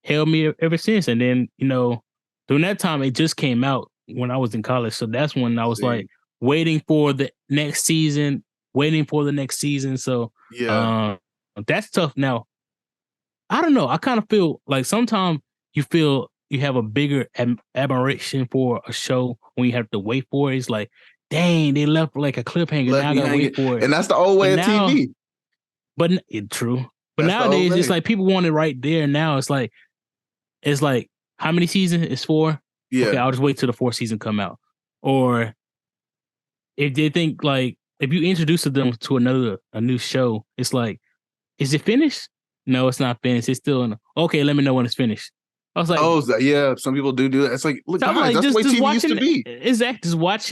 held me ever since. And then, during that time it just came out when I was in college. So that's when I was like waiting for the next season. So that's tough. Now, I don't know. I kind of feel like sometimes you feel you have a bigger admiration for a show when you have to wait for it. It's like, dang, they left like a cliffhanger. Now I gotta wait for it. And that's the old way of TV. But true. But nowadays, it's like people want it right there. Now it's like how many seasons? It's 4. Yeah. Okay, I'll just wait till the 4th season come out. Or if they think like if you introduce them to a new show, it's like, is it finished? No, it's not finished. It's still okay. Let me know when it's finished. I was like, yeah, some people do that. It's like, look, guys, like, that's the way TV used to be. Exactly. Just watch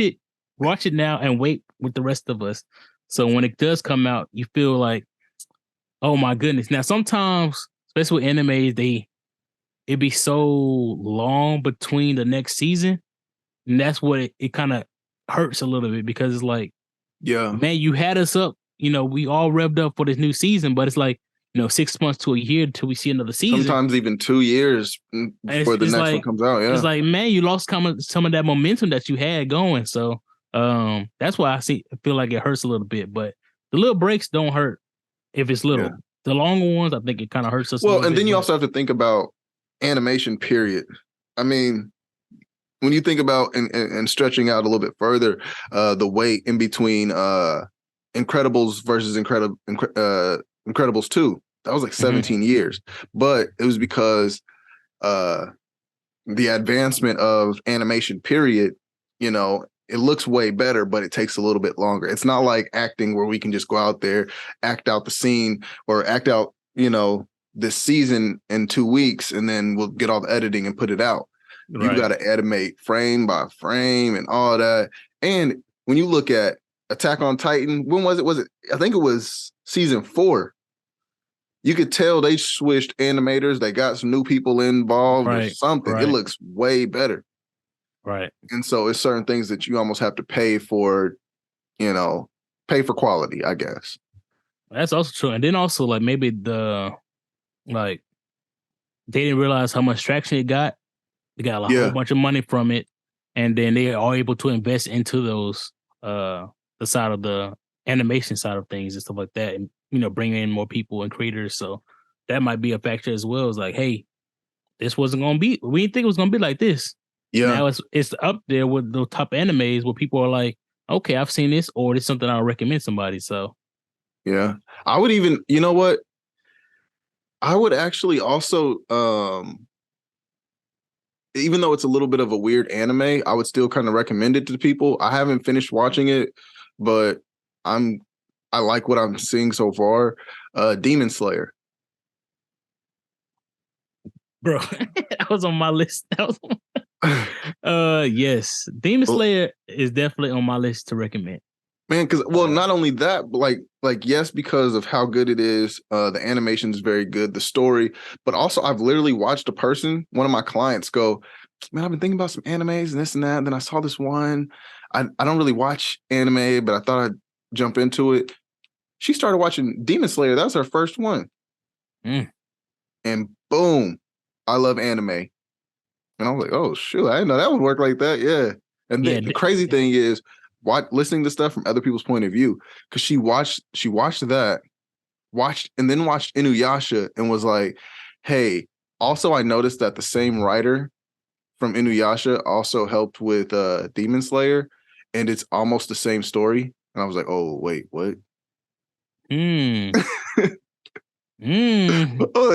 it now and wait with the rest of us. So when it does come out, you feel like, oh my goodness. Now, sometimes, especially with animes, it be so long between the next season. And that's what it kind of hurts a little bit, because it's like, yeah, man, you had us up, we all revved up for this new season, but it's like, 6 months to a year until we see another season. Sometimes even 2 years before the next one comes out. Yeah, it's like, man, you lost some of that momentum that you had going. So that's why I feel like it hurts a little bit. But the little breaks don't hurt if it's little. Yeah. The longer ones, I think it kind of hurts us. Well, and then you also have to think about animation. Period. I mean, when you think about and stretching out a little bit further, the wait in between Incredibles versus Incredibles 2, that was like 17 years. But it was because uh the advancement of animation, period, you know, it looks way better, but it takes a little bit longer. It's not like acting where we can just go out there, act out the scene or act out, you know, this season in 2 weeks, and then we'll get all the editing and put it out. You've Right. got to animate frame by frame and all that. And when you look at Attack on Titan, when was it? Was it? I think it was season 4. You could tell they switched animators. They got some new people involved or something. It looks way better. Right. And so it's certain things that you almost have to pay for, you know, pay for quality, I guess. That's also true. And then also like maybe like they didn't realize how much traction it got. They got a whole bunch of money from it. And then they are able to invest into those the side of the animation side of things and stuff like that. And you know, bring in more people and creators. So that might be a factor as well. It's like, hey, this wasn't gonna be, we didn't think it was gonna be like this. Yeah. Now it's up there with the top animes where people are like, okay, I've seen this, or it's something I'll recommend somebody. So yeah. I would even, you know what? I would actually also even though it's a little bit of a weird anime, I would still kind of recommend it to people. I haven't finished watching it, but I like what I'm seeing so far. Demon Slayer. bro, that was on my list. That was yes. Demon Slayer is definitely on my list to recommend. Man, because not only that, but like yes, because of how good it is, the animation is very good, the story, but also I've literally watched one of my clients go, man, I've been thinking about some animes and this and that. And then I saw this one. I don't really watch anime, but I thought I'd jump into it. She started watching Demon Slayer. That was her first one. And boom, I love anime. And I was like, oh shoot, I didn't know that would work like that. Yeah. And then the crazy thing is, listening to stuff from other people's point of view, because she watched that, and then watched Inuyasha and was like, hey, also I noticed that the same writer from Inuyasha also helped with Demon Slayer, and it's almost the same story. And I was like, oh wait, what? Oh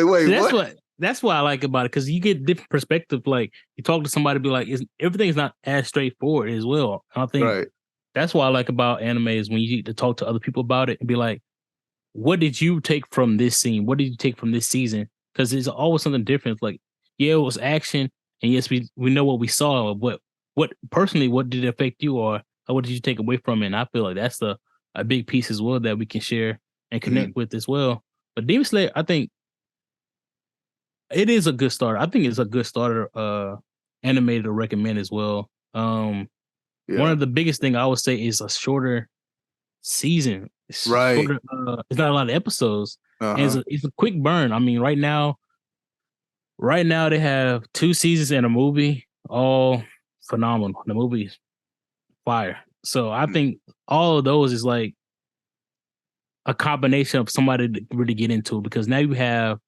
wait, that's what I like about it, because you get different perspective. Like you talk to somebody, be like, everything's not as straightforward as well. I think that's what I like about anime is when you get to talk to other people about it and be like, what did you take from this scene? What did you take from this season? Because there's always something different. It's like, yeah, it was action, and yes, we know what we saw. But what personally, what did it affect you, or what did you take away from it? And I feel like that's a big piece as well that we can share and connect with as well. But Demon Slayer, I think it is a good starter. I think it's a good starter anime to recommend as well. One of the biggest thing I would say is a shorter season. It's shorter, it's not a lot of episodes. And it's a quick burn. I mean, right now they have 2 seasons and a movie, all phenomenal. The movie's fire. So I think all of those is like a combination of somebody to really get into it, because now you have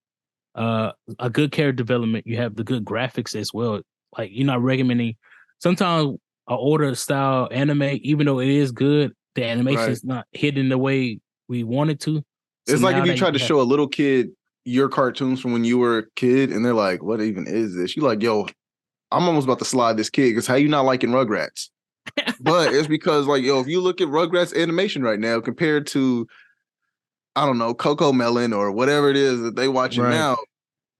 a good character development, you have the good graphics as well. Like you're not recommending sometimes an older style anime, even though it is good, the animation is not hitting the way we want it to. So it's like if you tried to show a little kid your cartoons from when you were a kid, and they're like, "What even is this?" You're like, "Yo, I'm almost about to slide this kid." Because how you not liking Rugrats? But it's because like, yo, if you look at Rugrats animation right now compared to, I don't know, Coco Melon or whatever it is that they watching now,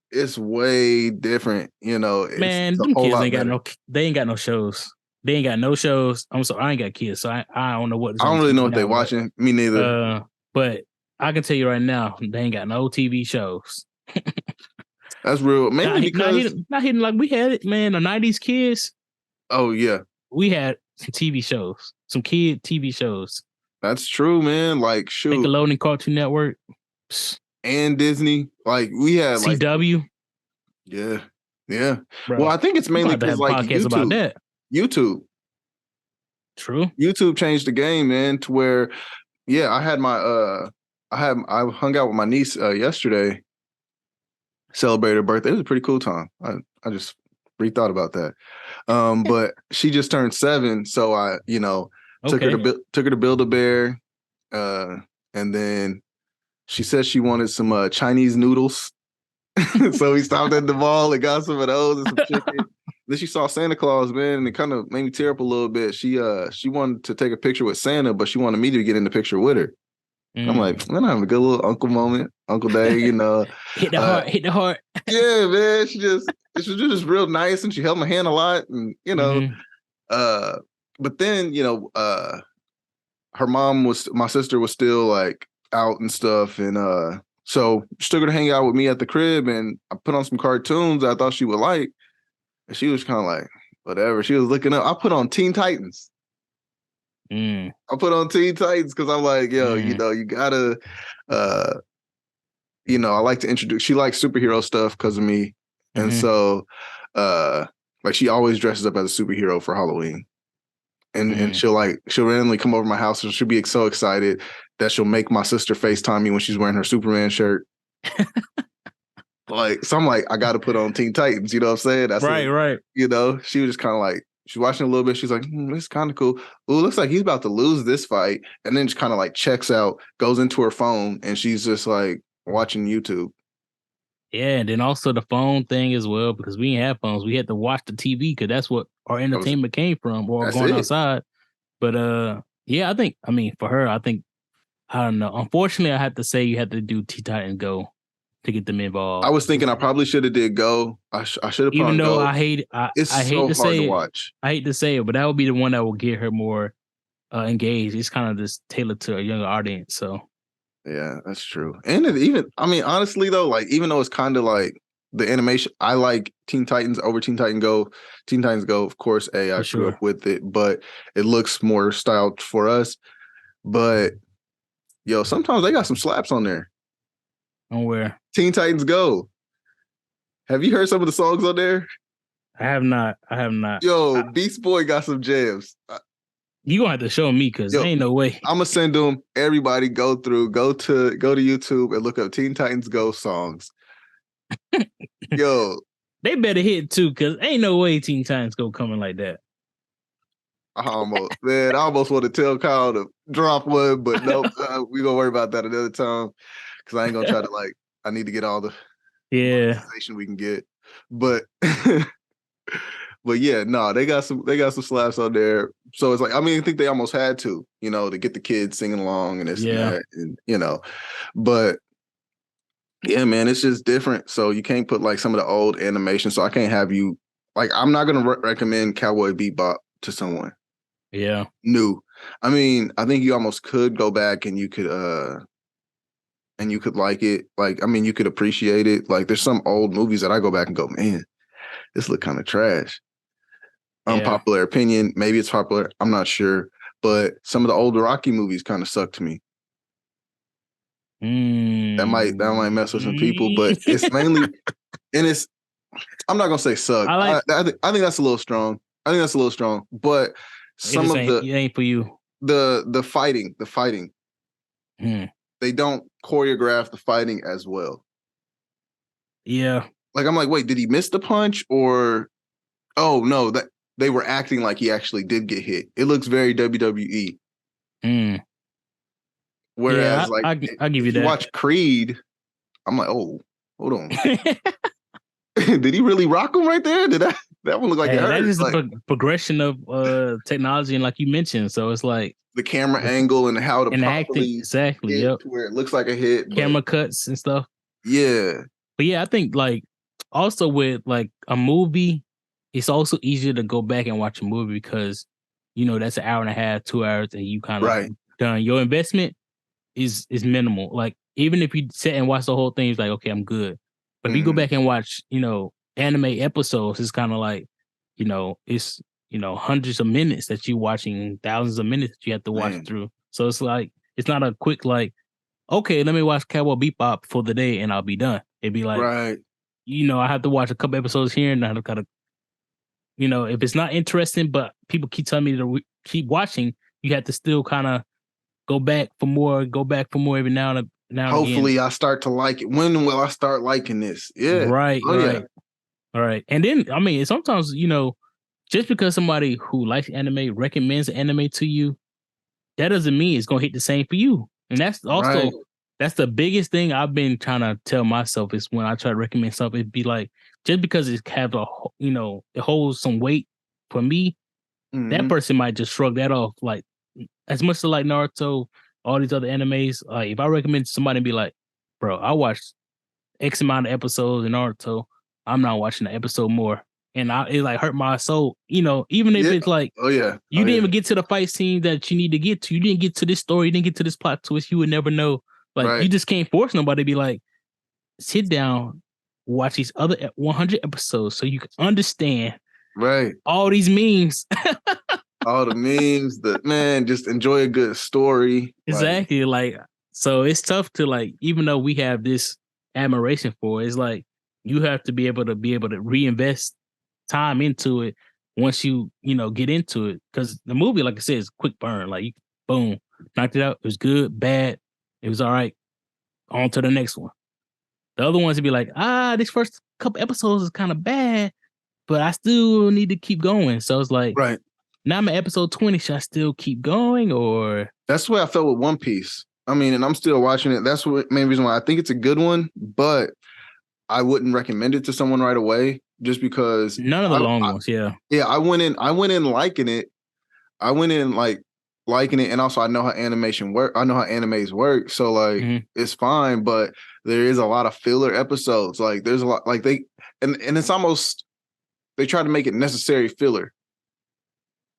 it's way different. You know, man, them kids ain't got they ain't got no shows. They ain't got no shows. I'm sorry, I ain't got kids, so I don't know what. I don't really know what they watching. Me neither. But I can tell you right now, they ain't got no TV shows. That's real. Mainly because not hitting like we had it, man. The '90s kids. Oh yeah, we had some TV shows, some kid TV shows. That's true, man. Like shoot, Nickelodeon, Cartoon Network, and Disney. Like we had CW. Yeah. Bro, well, I think it's mainly because like YouTube. About that. YouTube. True. YouTube changed the game, man. To where, yeah, I had my I hung out with my niece yesterday. Celebrated her birthday. It was a pretty cool time. I just rethought about that. But she just turned 7, so I, took her Okay. to Build a Bear, and then she said she wanted some Chinese noodles. So we stopped at the mall and got some of those and some chicken. Then she saw Santa Claus, man, and it kind of made me tear up a little bit. She wanted to take a picture with Santa, but she wanted me to get in the picture with her. I'm like, man, I'm having a good little uncle moment, Uncle Day, Hit the heart, hit the heart. Yeah, man. She was just real nice, and she held my hand a lot, and but then my sister was still like out and stuff, and so she took her to hang out with me at the crib, and I put on some cartoons I thought she would like, and she was kind of like, whatever. She was looking up. I put on Teen Titans. I put on Teen Titans because I'm like, yo, you gotta, I like to introduce. She likes superhero stuff because of me, and so, like she always dresses up as a superhero for Halloween. And she'll randomly come over my house and she'll be so excited that she'll make my sister FaceTime me when she's wearing her Superman shirt. So I'm like, I got to put on Teen Titans. You know what I'm saying? That's right. She was just kind of like, she's watching a little bit. She's like, this is kind of cool. Ooh, looks like he's about to lose this fight. And then just kind of like checks out, goes into her phone, and she's just like watching YouTube. Yeah, and then also the phone thing as well, because we didn't have phones. We had to watch the TV because that's what our entertainment came from, or going outside. But yeah, for her, I don't know. Unfortunately, I have to say you have to do Teen Titans Go to get them involved. I was thinking I probably should have did Go. I should have put Even on though Go. I hate so to say hard to it. watch. I hate to say it, but that would be the one that will get her more engaged. It's kind of just tailored to a younger audience. So yeah, that's true. And honestly though, like even though it's kind of like the animation, I like Teen Titans over Teen Titans Go. Teen Titans Go, of course, I grew up with it, but it looks more styled for us. But yo, sometimes they got some slaps on there. On where? Teen Titans Go. Have you heard some of the songs on there? I have not. Yo, Beast Boy got some jams. You gonna have to show me because ain't no way. I'm gonna send them. Everybody go to YouTube and look up Teen Titans Go songs. Yo, they better hit too, because ain't no way Teen Titans Go coming like that. I almost want to tell Kyle to drop one, but nope. We gonna worry about that another time because I ain't gonna try to I need to get all the monetization we can get, but. But yeah, no, they got some slaps on there. So it's like, I think they almost had to, to get the kids singing along and this and that, and but yeah, man, it's just different. So you can't put like some of the old animation. So I can't have you I'm not gonna recommend Cowboy Bebop to someone. Yeah, new. I think you almost could go back and you could like it. You could appreciate it. Like there's some old movies that I go back and go, man, this look kind of trash. Unpopular opinion. Maybe it's popular. I'm not sure. But some of the older Rocky movies kind of suck to me. That might mess with some people, but it's mainly, and it's, I'm not gonna say suck. I think that's a little strong. But some of it ain't for you. The fighting. They don't choreograph the fighting as well. Yeah. I'm like, wait, did he miss the punch or? Oh no, that they were acting like he actually did get hit. It looks very WWE. Whereas, I'll give you that. You watch Creed, I'm like, oh, hold on. Did he really rock him right there? Did that one look like it hurt? That is a progression of technology, and like you mentioned, so it's like the camera angle and how to and acting exactly, to where it looks like a hit, camera cuts and stuff. Yeah, but yeah, I think also with a movie, it's also easier to go back and watch a movie because that's an hour and a half, 2 hours, and you kind of done. Your investment is minimal. Like even if you sit and watch the whole thing, it's like, okay, I'm good. But if you go back and watch, anime episodes, it's kind of like, it's hundreds of minutes that you're watching, thousands of minutes that you have to watch through. So it's like it's not a quick okay, let me watch Cowboy Bebop for the day and I'll be done. It'd be like, I have to watch a couple episodes here and I gotta, if it's not interesting, but people keep telling me to keep watching, you have to still kind of go back for more every now and now. Hopefully, I start to like it. When will I start liking this? Yeah, right. And then sometimes just because somebody who likes anime recommends anime to you, that doesn't mean it's gonna hit the same for you. And that's Right. also that's the biggest thing I've been trying to tell myself is when I try to recommend something, it'd be like just because it have it holds some weight for me, that Hmm. person might just shrug that off. Like as much as like Naruto, all these other animes, like if I recommend to somebody and be like, bro, I watched X amount of episodes in Naruto, I'm not watching the episode more. And it like hurt my soul, even if Yeah. it's like Oh yeah. you Oh didn't yeah. even get to the fight scene that you need to get to. You didn't get to this story. You didn't get to this plot twist. You would never know. Like you Right. just can't force nobody to be like, sit down, watch these other 100 episodes so you can understand Right. all these memes. All the memes, just enjoy a good story. Like, Exactly. Like, so it's tough to like, even though we have this admiration for it, it's like you have to be able to reinvest time into it once you get into it. Cause the movie, like I said, is quick burn. Like boom, knocked it out. It was good, bad. It was all right. On to the next one. The other ones would be like, this first couple episodes is kind of bad, but I still need to keep going. So it's like, right. now I'm at episode 20. Should I still keep going or That's the way I felt with One Piece. I mean, and I'm still watching it. That's what main reason why I think it's a good one, but I wouldn't recommend it to someone right away just because none of the long ones? Yeah. yeah, I went in liking it. I went in like liking it, and also I know how animation work. I know how animes work, so like Mhm. it's fine. But there is a lot of filler episodes. Like there's a lot, like and it's almost they try to make it necessary filler.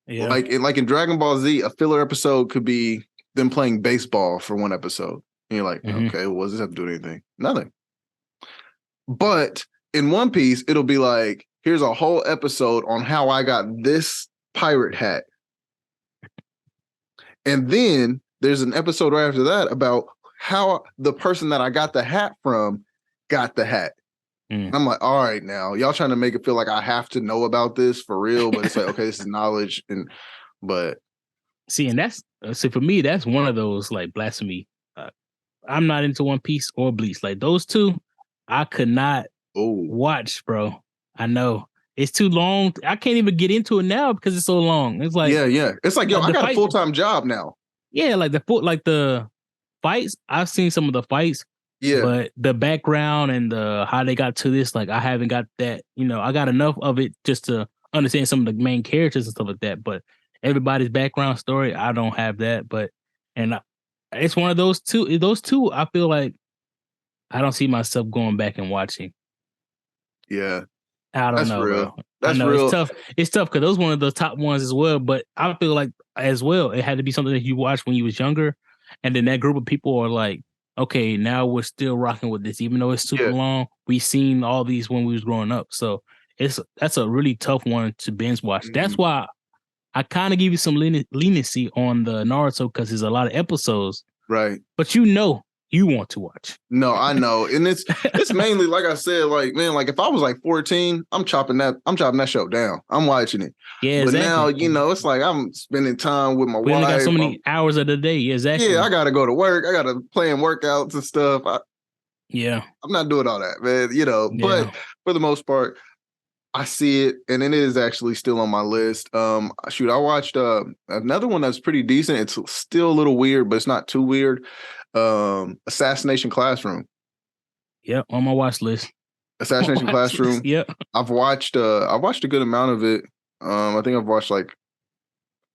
Yeah. Like in Dragon Ball Z, a filler episode could be them playing baseball for one episode. And you're like, Mhm. okay, well, what does this have to do with anything? Nothing. But in One Piece, it'll be like, here's a whole episode on how I got this pirate hat. And then there's an episode right after that about how the person that I got the hat from got the hat. Mm. I'm like, all right, now y'all trying to make it feel like I have to know about this for real, but it's like, okay, this is knowledge, but See, and see for me, that's one of those like blasphemy. Uh, I'm not into One Piece or Bleach. Like those two, I could not oh watch, bro. I know it's too long. I can't even get into it now because it's so long. It's like yeah, it's like yo, I the got a fight. full-time job now. Yeah, like the fights. I've seen some of the fights, Yeah. but the background and the how they got to this, like I haven't got that. I got enough of it just to understand some of the main characters and stuff like that. But everybody's background story, I don't have that. But and it's one of those two. Those two, I feel like I don't see myself going back and watching. Yeah, I don't that's know, real. bro. I That's know it's real. tough. It's tough because those one of the top ones as well. But I feel like as well, it had to be something that you watched when you was younger, and then that group of people are like, okay, now we're still rocking with this, even though it's super Yeah. long. We seen all these when we was growing up, so that's a really tough one to binge watch. That's Mhm. why I kind of give you some leniency on the Naruto because there's a lot of episodes, Right. but you want to watch. No, I know. And it's mainly like I said, like, man, like if I was like 14, I'm chopping that show down. I'm watching it. Yeah, But now, exactly. it's like I'm spending time with my We only got wife. so many hours of the day. Yeah, Yeah, I exactly. gotta go to work. I gotta plan workouts and stuff. Yeah, I'm not doing all that, man. But yeah. for the most part, I see it, and it is actually still on my list. Shoot, I watched another one that's pretty decent. It's still a little weird, but it's not too weird. Assassination Classroom. Yep, on my watch list. Assassination Watch list. Classroom. Yep. I've watched a good amount of it. I think I've watched like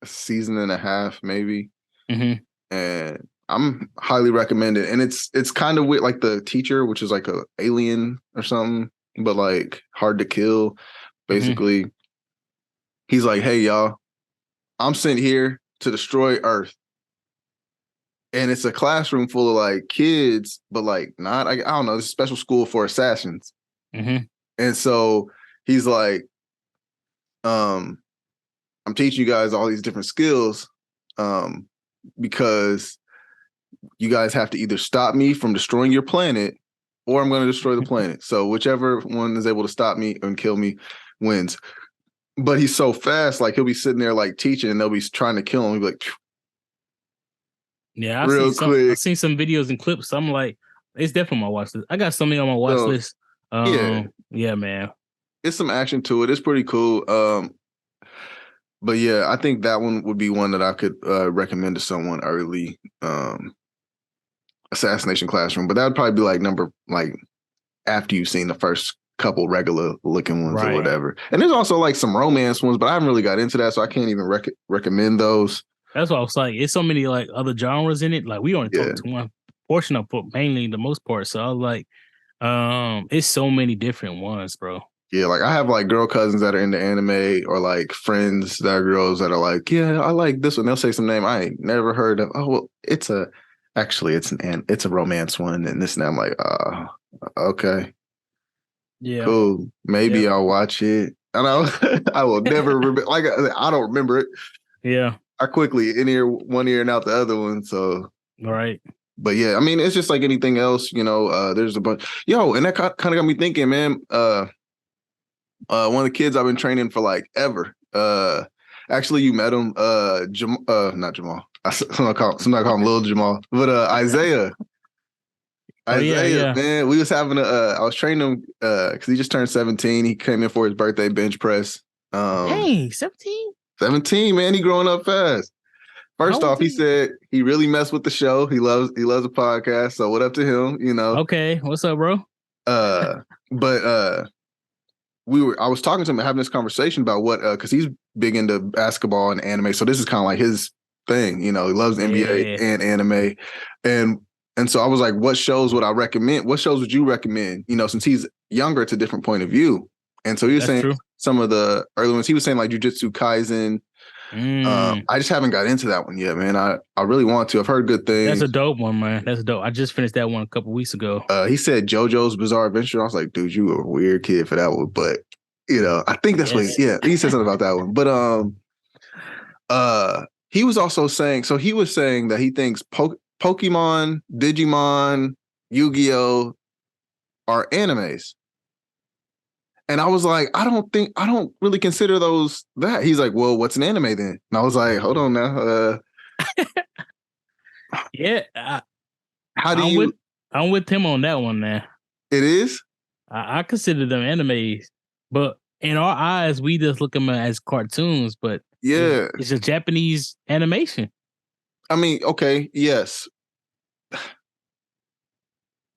a season and a half, maybe, Hmm. and I'm highly recommended. And it's kind of weird, like the teacher, which is like a alien or something, but like hard to kill. Hmm. Basically, he's like, "Hey, y'all, I'm sent here to destroy Earth." And it's a classroom full of like kids, but like not, I don't know, this special school for assassins. Hmm. And so he's like, um, I'm teaching you guys all these different skills, um, because you guys have to either stop me from destroying your planet or I'm going to destroy the planet. So whichever one is able to stop me and kill me wins. But he's so fast, like he'll be sitting there like teaching and they'll be trying to kill him. He'll be like, Yeah, real I've quick. seen some videos and clips. So I'm like, it's definitely on my watch list. I got something on my watch So list. yeah, Yeah, man. it's some action to it. It's pretty cool. But yeah, I think that one would be one that I could recommend to someone early. Assassination Classroom, but that would probably be like after you've seen the first couple regular looking ones or Right. whatever. And there's also like some romance ones, but I haven't really got into that, so I can't even recommend those. That's what I was like. It's so many like other genres in it. Like we only Yeah. talked to one portion of it, mainly the most part. So I was like, it's so many different ones, bro. Yeah, like I have like girl cousins that are into anime or like friends that are girls that are like, yeah, I like this one. They'll say some name I ain't never heard of. Oh, well, it's a romance one and this and that. I'm like, okay, Yeah. cool. Maybe I'll watch it. And I will never remember. Like I don't remember it. Yeah. I quickly in ear one ear and out the other one. So All right. but yeah, I mean, it's just like anything else, there's a bunch. Yo, and that kind of got me thinking, man. One of the kids I've been training for like ever. Actually, you met him. Not Jamal. Somebody call him Lil Jamal, but Isaiah. Isaiah, man, we was having I was training him because he just turned 17. He came in for his birthday bench press. Dang, 17? 17, man, he growing up fast. First off, he said he really messed with the show. He loves the podcast. So what up to him, Okay, what's up, bro? But I was talking to him and having this conversation about what because he's big into basketball and anime. So this is kind of like his thing, he loves NBA and anime. And so I was like, what shows would I recommend? What shows would you recommend? Since he's younger, it's a different point of view. And so he was saying some of the early ones. He was saying like Jujutsu Kaisen. I just haven't got into that one yet, man. I really want to. I've heard good things. That's a dope one, man. That's dope. I just finished that one a couple weeks ago. He said JoJo's Bizarre Adventure. I was like, dude, you a weird kid for that one. But I think that's what he said something about that one. But he was also saying, so he was saying that he thinks Pokemon, Digimon, Yu-Gi-Oh are animes. And I was like, I don't really consider those that. He's like, well, what's an anime then? And I was like, hold on now. How do you? I'm with him on that one, man. It is? I consider them animes, but in our eyes, we just look at them as cartoons, but yeah, it's a Japanese animation. I mean, okay, yes.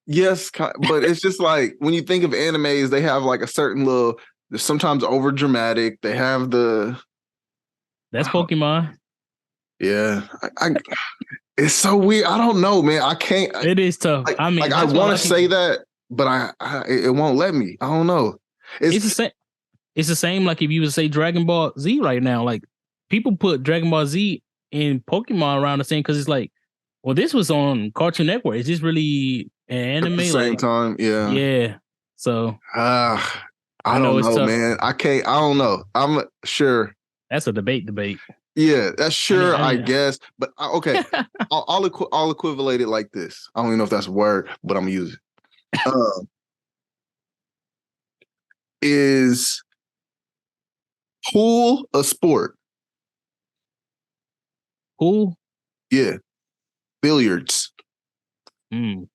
Yes, but it's just like when you think of animes, they have like a certain little, they're sometimes over dramatic. They have that's Pokemon. Yeah. It's so weird. I don't know, man. I can't. It is tough. I mean, I want to say that, but it won't let me. I don't know. It's the same. It's the same. Like if you would say Dragon Ball Z right now, like people put Dragon Ball Z and Pokemon around the same because it's like, well, this was on Cartoon Network. Is this really an anime? At the same time, yeah. Yeah. So I don't know, man. I can't. I don't know. I'm sure. That's a debate. Yeah, that's sure. I guess, but okay. I'll equivalate it like this. I don't even know if that's a word, but I'm gonna use it. Is pool a sport? Pool? Yeah. Billiards. It's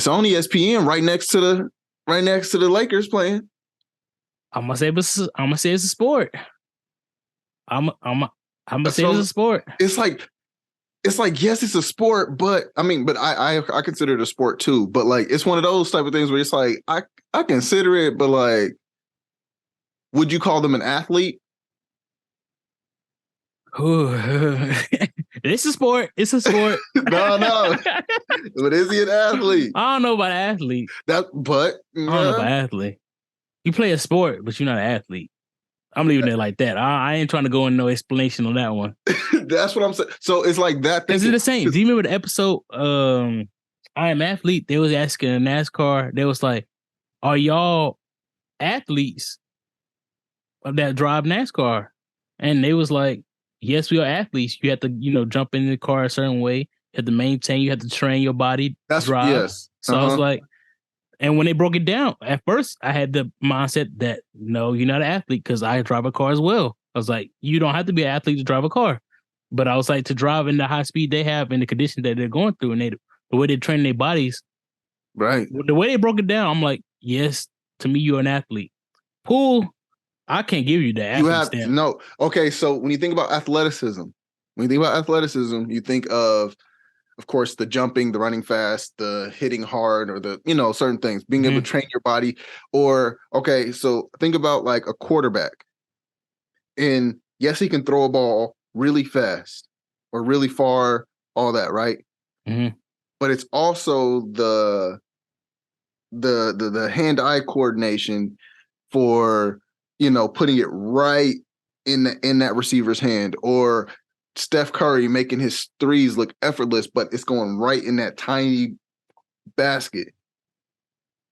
on ESPN right next to the Lakers playing. I'm gonna say it's a sport. I'm gonna say it's a sport. It's like yes, it's a sport, but I consider it a sport too. But like it's one of those type of things where it's like I consider it, but like, would you call them an athlete? It's a sport. It's a sport. No. But is he an athlete? I don't know about athlete. I don't know about athlete. You play a sport, but you're not an athlete. I'm leaving it like that. I ain't trying to go in no explanation on that one. That's what I'm saying. So it's like that. Is it the same? Do you remember the episode I Am Athlete? They was asking a NASCAR. They was like, are y'all athletes that drive NASCAR? And they was like, yes, we are athletes. You have to, jump in the car a certain way. You have to maintain. You have to train your body to drive. Yes. So I was like, and when they broke it down, at first I had the mindset that no, you're not an athlete because I drive a car as well. I was like, you don't have to be an athlete to drive a car. But I was like, to drive in the high speed they have and the conditions that they're going through and the way they train their bodies. Right. The way they broke it down, I'm like, yes, to me, you're an athlete. Pool, I can't give you the You athlete have stamp. no. Okay, so when you think about athleticism, you think of course, the jumping, the running fast, the hitting hard, or the, certain things, being able to train your body. Or, okay, so think about like a quarterback. And yes, he can throw a ball really fast or really far, all that, right? Mm-hmm. But it's also the hand-eye coordination for, putting it right in that receiver's hand, or Steph Curry making his threes look effortless, but it's going right in that tiny basket.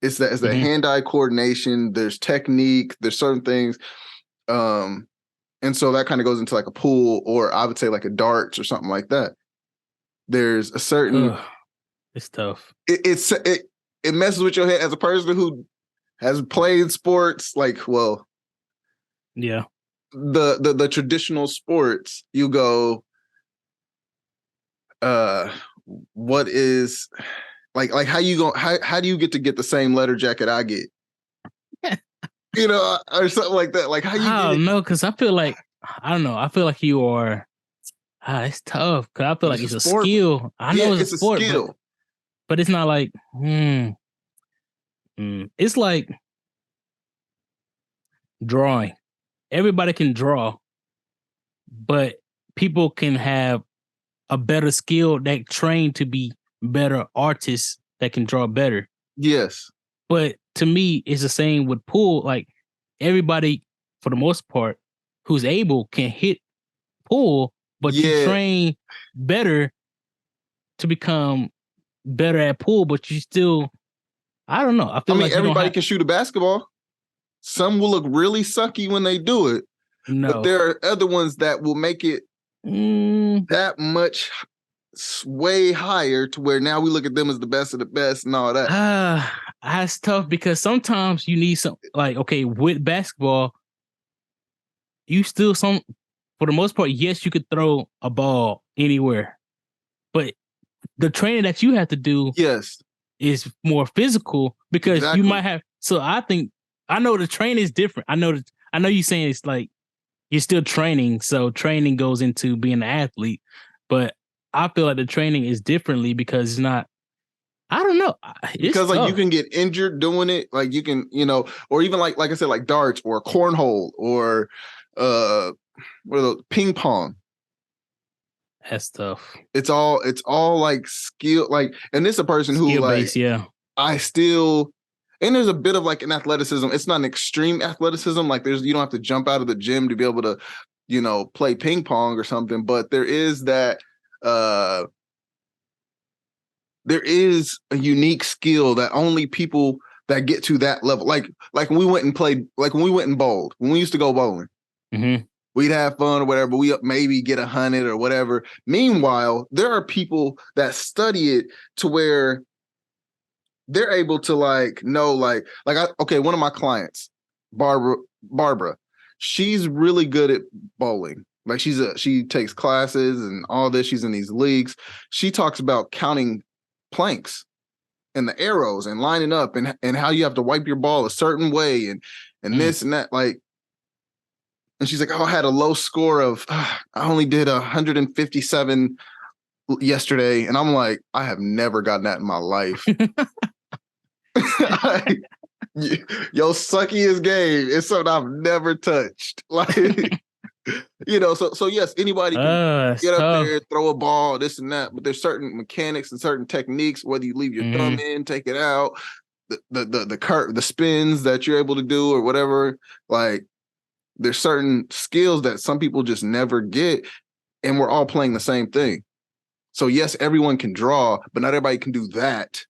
It's the hand-eye coordination. There's technique. There's certain things, and so that kind of goes into like a pool, or I would say like a darts or something like that. There's a certain. It's tough. It messes with your head as a person who has played sports. Like, well, yeah. The traditional sports, you go, what is like how you go how do you get the same letter jacket I get? Or something like that. Like how you I get don't it? know, because I feel like I don't know. I feel like you are. It's tough because I feel like It's it's a a sport. skill. I Yeah, know it's a it's a sport, skill. but it's not like it's like drawing. Everybody can draw, but people can have a better skill that train to be better artists that can draw better. Yes. But to me, it's the same with pool. Like everybody, for the most part, who's able can hit pool, but you Yeah. train better to become better at pool, but you still, I don't know. I feel like you don't everybody have. can shoot a basketball. Some will look really sucky when they do it, but No. there are other ones that will make it that much way higher to where now we look at them as the best of the best and all that. That's tough because sometimes you need some, like, okay, with basketball, you still for the most part, yes, you could throw a ball anywhere, but the training that you have to do Yes. is more physical because Exactly. you might have. So I know the training is different. I know you saying it's like you're still training, so training goes into being an athlete, but I feel like the training is differently because it's not. I don't know. It's because like tough. you can get injured doing it. Like you can, or even like I said, like darts or cornhole or what are those, ping pong. That's tough. It's all like skill, like, and this is a person who Skill like base, yeah. I still, and there's a bit of like an athleticism. It's not an extreme athleticism. Like you don't have to jump out of the gym to be able to, play ping pong or something. But there is that, there is a unique skill that only people that get to that level, like when we went and played, like when we went and bowled, when we used to go bowling, we'd have fun or whatever. We maybe get 100 or whatever. Meanwhile, there are people that study it to where they're able to know, okay, one of my clients, Barbara, she's really good at bowling. Like she takes classes and all this. She's in these leagues. She talks about counting planks and the arrows and lining up and how you have to wipe your ball a certain way and this and that. Like, and she's like, oh, I had a low score of, I only did 157 yesterday. And I'm like, I have never gotten that in my life. Yo, suckiest game is something I've never touched. Like, so yes, anybody can get up there, throw a ball, this and that, but there's certain mechanics and certain techniques, whether you leave your thumb in, take it out, the spins that you're able to do or whatever. Like, there's certain skills that some people just never get, and we're all playing the same thing. So yes, everyone can draw, but not everybody can do that.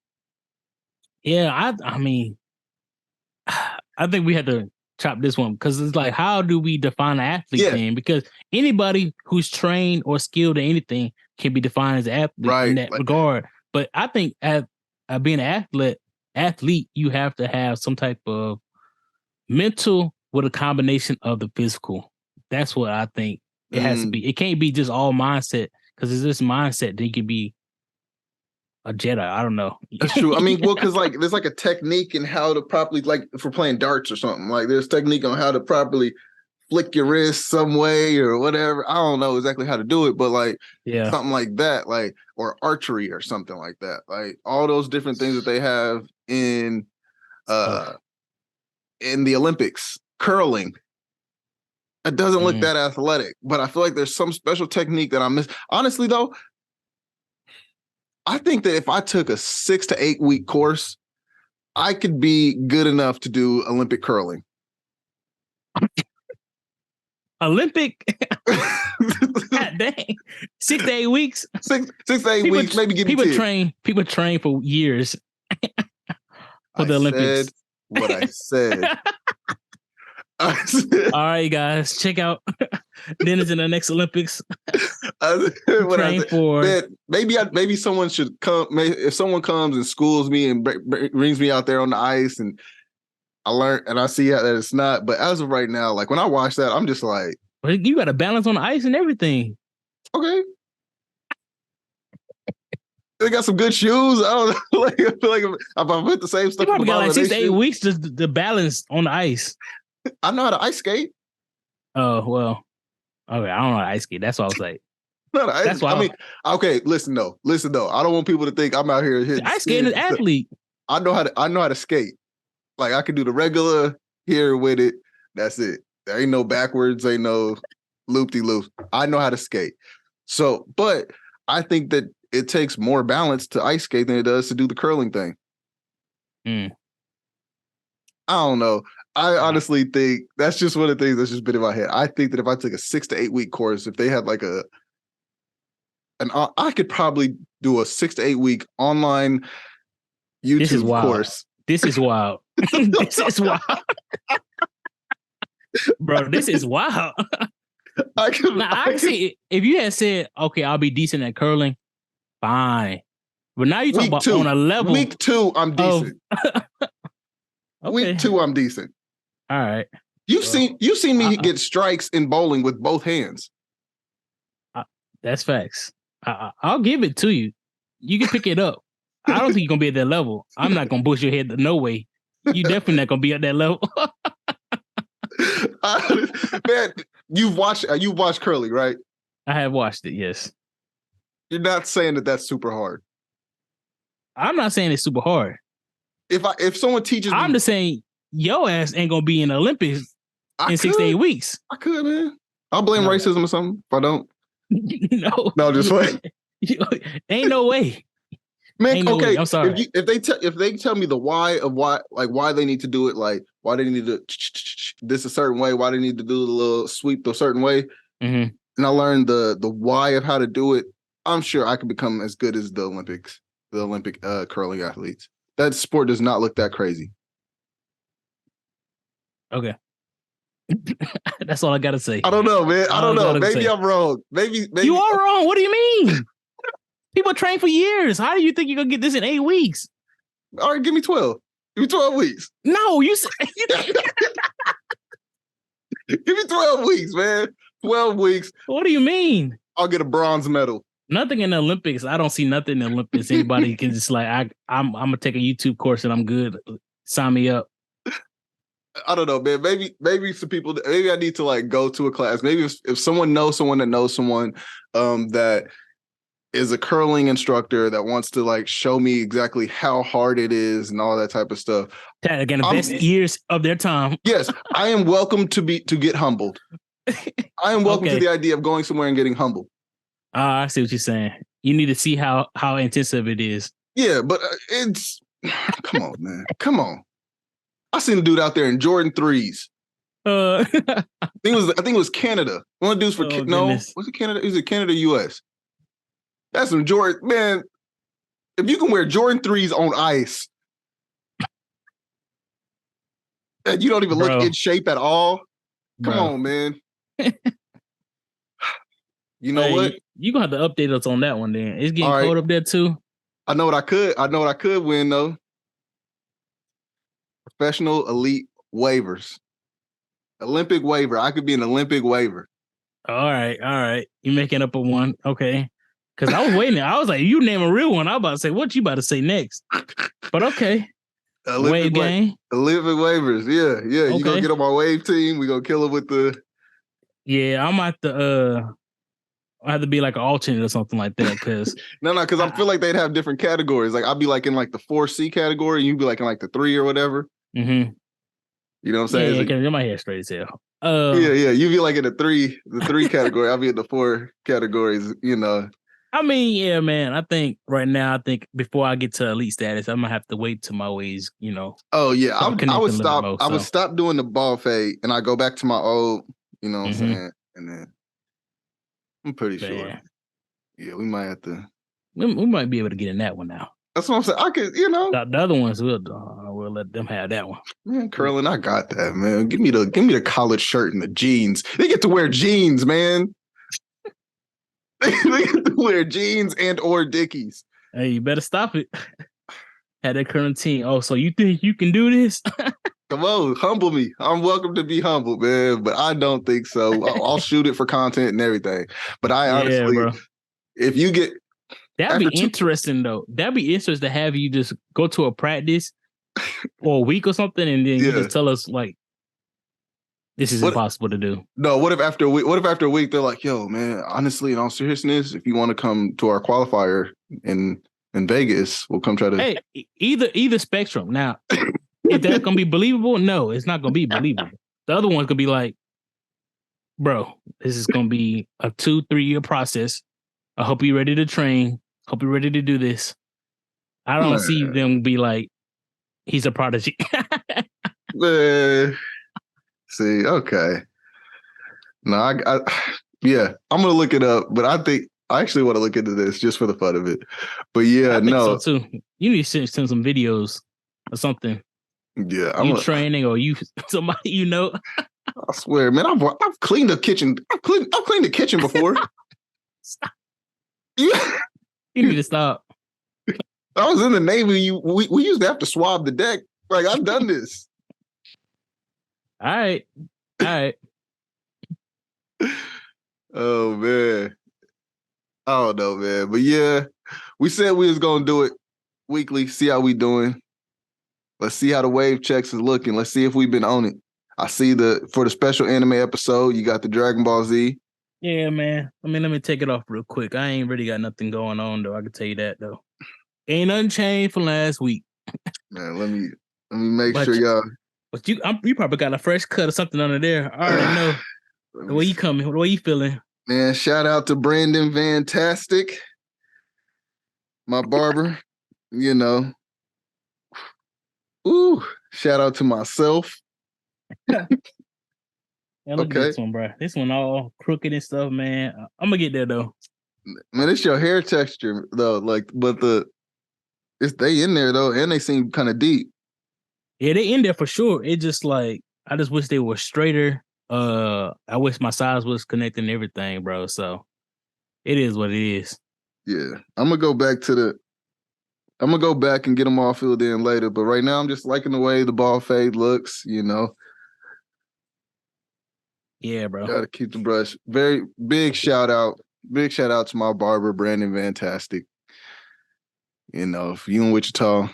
Yeah, I mean, I think we had to chop this one because it's like, how do we define an athlete then? Because anybody who's trained or skilled at anything can be defined as an athlete in that regard. But I think as being an athlete, you have to have some type of mental with a combination of the physical. That's what I think it has to be. It can't be just all mindset, because it's this mindset that you can be a Jedi. I don't know. That's true. I mean, well, because like there's like a technique in how to properly, like if we're playing darts or something, like there's technique on how to properly flick your wrist some way or whatever. I don't know exactly how to do it, but like Yeah. something like that, like or archery or something like that. Like all those different things that they have in the Olympics, curling. It doesn't look that athletic, but I feel like there's some special technique that I miss. Honestly, though, I think that if I took a 6 to 8 week course, I could be good enough to do Olympic curling. Olympic? God dang. 6 to 8 weeks? 6 to 8 weeks, maybe give me 10. People train for years for the Olympics. Said what I said. All right, guys, check out Dennis in the next Olympics. Train for man, maybe someone should come. If someone comes and schools me and brings me out there on the ice, and I learn and I see that it's not. But as of right now, like when I watch that, I'm just like, you got to balance on the ice and everything. Okay. They got some good shoes. I don't know. Like, I feel like if I put the same stuff. You probably got like 6 to 8 weeks to balance on the ice. I know how to ice skate. Oh, well. Okay, I don't know how to ice skate. That's what I was like. That's why I mean, okay, listen though. I don't want people to think I'm out here hitting. Ice skating is athlete. I know how to skate. Like I can do the regular here with it. That's it. There ain't no backwards, ain't no loop-de-loop. I know how to skate. So, but I think that it takes more balance to ice skate than it does to do the curling thing. I don't know. I honestly think that's just one of the things that's just been in my head. I think that if I took a 6 to 8 week course, if they had like I could probably do a 6 to 8 week online YouTube course. This is wild. This is wild. Bro, this is wild. I can see if you had said, okay, I'll be decent at curling, fine. But now you talk about on a level. Week 2, I'm decent. Okay. Week 2, I'm decent. All right. You've seen me get strikes in bowling with both hands. That's facts. I'll give it to you. You can pick it up. I don't think you're gonna be at that level. I'm not gonna push your head. No way. You definitely not gonna be at that level. Man, you've watched curling, right? I have watched it. Yes. You're not saying that that's super hard. I'm not saying it's super hard. If someone teaches me, I'm just saying your ass ain't gonna be in the Olympics in 6 to 8 weeks. I could, man. I'll blame racism or something if I don't. No, just like ain't no way. Man, no okay. Way. I'm sorry. If they tell me the why of why they need to do it, like why they need to this a certain way, why they need to do the little sweep a certain way, and I learned the why of how to do it, I'm sure I could become as good as the Olympic curling athletes. That sport does not look that crazy. Okay. That's all I gotta say. I don't know, man. I don't know. Maybe I'm wrong. Maybe you are wrong. What do you mean? People train for years. How do you think you're gonna get this in 8 weeks? All right, give me 12. Give me 12 weeks. No, you said give me 12 weeks, man. 12 weeks. What do you mean? I'll get a bronze medal. Nothing in the Olympics. I don't see nothing in the Olympics. Anybody can just like I'm gonna take a YouTube course and I'm good. Sign me up. I don't know, man. Maybe some people. Maybe I need to like go to a class. Maybe if someone knows someone that knows someone that is a curling instructor that wants to like show me exactly how hard it is and all that type of stuff. Again, the best years of their time. Yes, I am welcome to get humbled. I am welcome to the idea of going somewhere and getting humbled. I see what you're saying. You need to see how intensive it is. Yeah, but it's come on, man. Come on. I seen a dude out there in Jordan 3s. I think it was Canada. One of the dudes for was it Canada? Is it Canada, US? That's some Jordan, man. If you can wear Jordan 3s on ice, and you don't even look in shape at all, come on, man. You know what? You gonna have to update us on that one. Then it's getting cold up there too. I know what I could win though. Professional elite waivers. Olympic waiver. I could be an Olympic waiver. All right. You're making up a one. Okay. Because I was waiting. I was like, you name a real one. I was about to say, what you about to say next? But okay. Wave gang. Olympic waivers. Yeah, yeah. Okay. You gonna get on my wave team. We gonna kill him with the. Yeah, I'm at the I have to be like an alternate or something like that. Cause no, because I feel like they'd have different categories. Like I'd be like in like the 4C category, and you'd be like in like the 3 or whatever. Mm-hmm. You know what I'm saying? Yeah, because my hair straight as hell. Yeah. You'd be like in the 3 category. I'll be in the 4 categories, you know. I mean, yeah, man. I think right now, before I get to elite status, I'm gonna have to wait till my ways, you know. Oh yeah, I would stop. More, I would stop doing the ball fade, and I go back to my old. You know what I'm saying? And then I'm pretty sure. Yeah, we might have to. We might be able to get in that one now. That's what I'm saying. I could, you know. The other ones we'll let them have that one. Man, curling, I got that, man. Give me the collared shirt and the jeans. They get to wear jeans, man. They get to wear jeans and or Dickies. Hey, you better stop it. Had that current team. Oh, so you think you can do this? Come on, humble me. I'm welcome to be humbled, man, but I don't think so. I'll shoot it for content and everything. But I honestly, bro. If you get that'd be interesting though. That'd be interesting to have you just go to a practice or a week or something, and then you just tell us like, this is impossible to do. No, what if after a week they're like, yo, man, honestly, in all seriousness, if you want to come to our qualifier in Vegas, we'll come try to. Hey, either spectrum. Now, is that gonna be believable? No, it's not gonna be believable. The other one's gonna be like, bro, this is gonna be a 2-3 year process. I hope you're ready to train. Hope you're ready to do this. I don't see them be like, he's a prodigy. See, okay. No, yeah, I'm gonna look it up, but I think I actually want to look into this just for the fun of it. But yeah, I think so too. You need to send some videos or something. Yeah, you training or you somebody you know. I swear, man, I've cleaned the kitchen. I've cleaned the kitchen before. Stop. You need to stop. I was in the Navy. We used to have to swab the deck. Like I've done this. All right. Oh man, I don't know, man. But yeah, we said we was gonna do it weekly. See how we doing. Let's see how the wave checks is looking. Let's see if we've been on it. I see for the special anime episode, you got the Dragon Ball Z. Yeah, man. I mean, let me take it off real quick. I ain't really got nothing going on though. I can tell you that though. Ain't nothing changed from last week. Man, let me make sure y'all. But you probably got a fresh cut or something under there. I already know. The way you coming, the way you feeling. Man, shout out to Brandon Fantastic, my barber. You know. Ooh, shout out to myself. Yeah, look at this one, bro. This one all crooked and stuff, man. I'm gonna get there though. Man, it's your hair texture though. Like, but they in there though, and they seem kind of deep. Yeah, they in there for sure. It just like I just wish they were straighter. I wish my size was connecting everything, bro. So it is what it is. Yeah, I'm gonna go back and get them all filled in later. But right now, I'm just liking the way the ball fade looks. You know. Yeah, bro. Gotta keep the brush. Very big shout out. Big shout out to my barber, Brandon Fantastic. You know, if you in Wichita,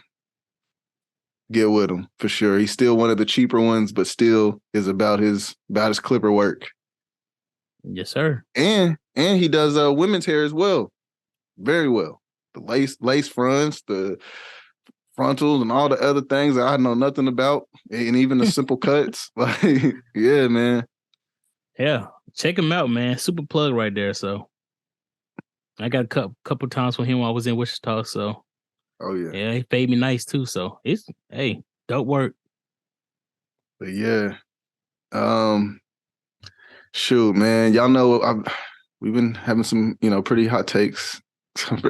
get with him for sure. He's still one of the cheaper ones, but still is about his clipper work. Yes, sir. And he does women's hair as well. Very well. The lace fronts, the frontals, and all the other things that I know nothing about, and even the simple cuts. Like, yeah, man. Yeah, check him out, man. Super plug right there. So I got a couple times with him while I was in Wichita. So yeah, he paid me nice too. So it's dope work. But yeah, shoot, man, y'all know we've been having some pretty hot takes.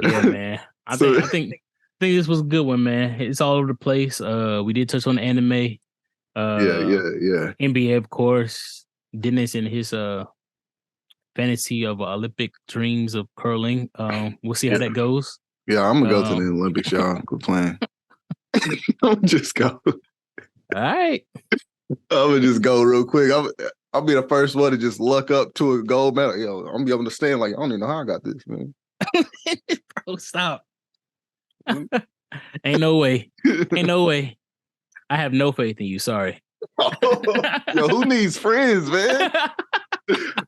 Yeah, man. I think this was a good one, man. It's all over the place. We did touch on the anime. Yeah. NBA, of course. Dennis and his fantasy of Olympic dreams of curling. We'll see how that goes. Yeah, I'm gonna go to the Olympics, y'all. Quit playing. I'm just go. All right. I'm gonna just go real quick. I'll be the first one to just luck up to a gold medal. I'm gonna be able to stand like I don't even know how I got this, man. Bro, stop. Ain't no way. Ain't no way. I have no faith in you. Sorry. Yo, who needs friends, man?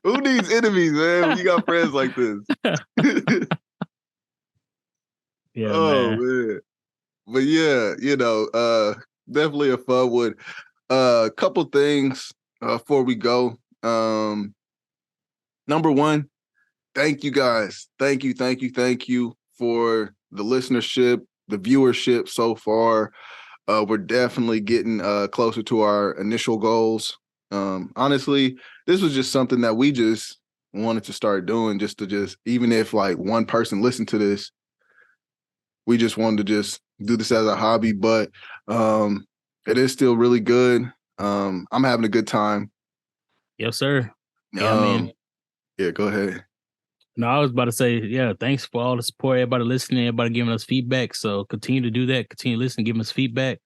Who needs enemies, man? When you got friends like this. Yeah, Oh man. But yeah, definitely a fun one. Couple things before we go. Number one, thank you guys. Thank you for the listenership, the viewership so far. We're definitely getting closer to our initial goals. Honestly, this was just something that we just wanted to start doing, even if like one person listened to this, we just wanted to just do this as a hobby, but it is still really good. I'm having a good time. Yes, sir. Yeah, I mean, yeah, go ahead. no, I was about to say, yeah, thanks for all the support, everybody listening, everybody giving us feedback. So continue to do that. Continue to listen, give us feedback.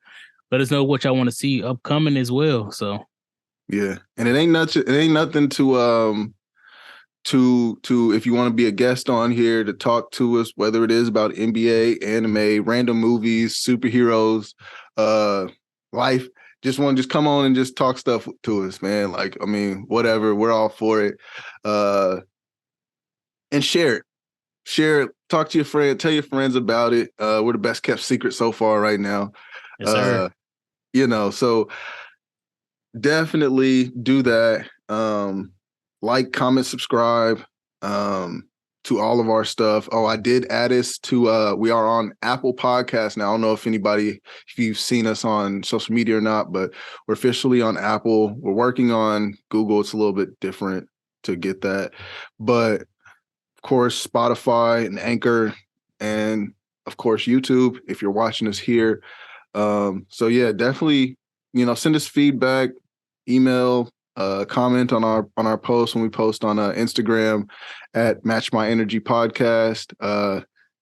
Let us know what y'all want to see upcoming as well. So yeah, and it ain't nothing to if you want to be a guest on here to talk to us, whether it is about NBA, anime, random movies, superheroes, life. Just want to just come on and just talk stuff to us, man. Like, I mean, whatever, we're all for it. And share it. Share it. Talk to your friend. Tell your friends about it. We're the best kept secret so far right now. yes, sir. So definitely do that. Like, comment, subscribe to all of our stuff. Oh, I did add us to we are on Apple Podcasts now. I don't know if you've seen us on social media or not, but we're officially on Apple. We're working on Google. It's a little bit different to get that. But of course, Spotify and Anchor, and of course, YouTube, if you're watching us here. So yeah, definitely, send us feedback, email, comment on our post when we post on Instagram at Match My Energy Podcast,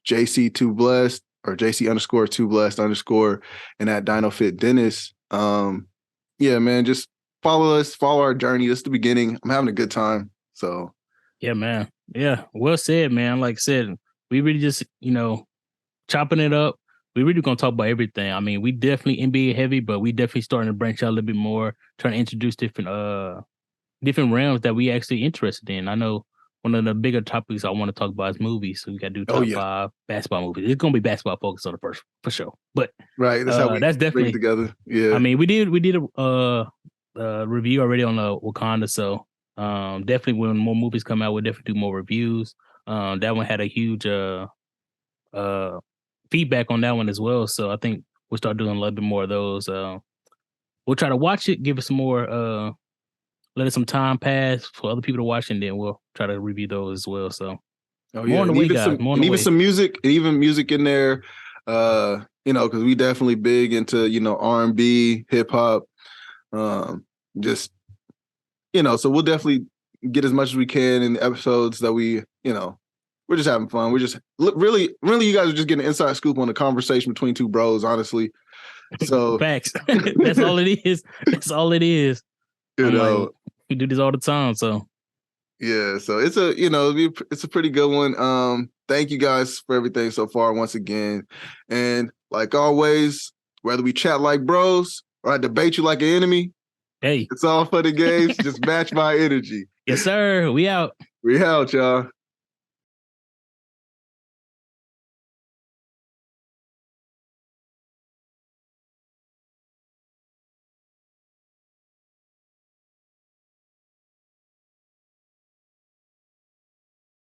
JC2Blessed or JC_2Blessed_ and at DinoFit Dennis. Yeah, man, just follow us, follow our journey. This is the beginning. I'm having a good time. So Yeah, man. Yeah, well said, man. Like I said, we really just, chopping it up. We really gonna talk about everything. I mean, we definitely NBA heavy, but we definitely starting to branch out a little bit more, trying to introduce different realms that we actually interested in. I know one of the bigger topics I want to talk about is movies. So we got to do top 5 basketball movies. It's gonna be basketball focused on the first for sure. But right, that's how we that's bring it definitely together. Yeah, I mean, we did a review already on Wakanda, so definitely when more movies come out, we'll definitely do more reviews. That one had a huge feedback on that one as well. So I think we'll start doing a little bit more of those. We'll try to watch it, give it some more, let it some time pass for other people to watch, and then we'll try to review those as well. So more on the way, guys. More on the way. Some music, even music in there. Because we definitely big into R&B, hip hop. Just so we'll definitely get as much as we can in the episodes that we're just having fun. We're just really, you guys are just getting an inside scoop on the conversation between two bros, honestly. So facts. That's all it is. That's all it is. Like, we do this all the time. So yeah, so it's a pretty good one. Thank you guys for everything so far once again. And like always, whether we chat like bros or I debate you like an enemy, hey, it's all for the games. Just match my energy. Yes, sir. We out. We out, y'all.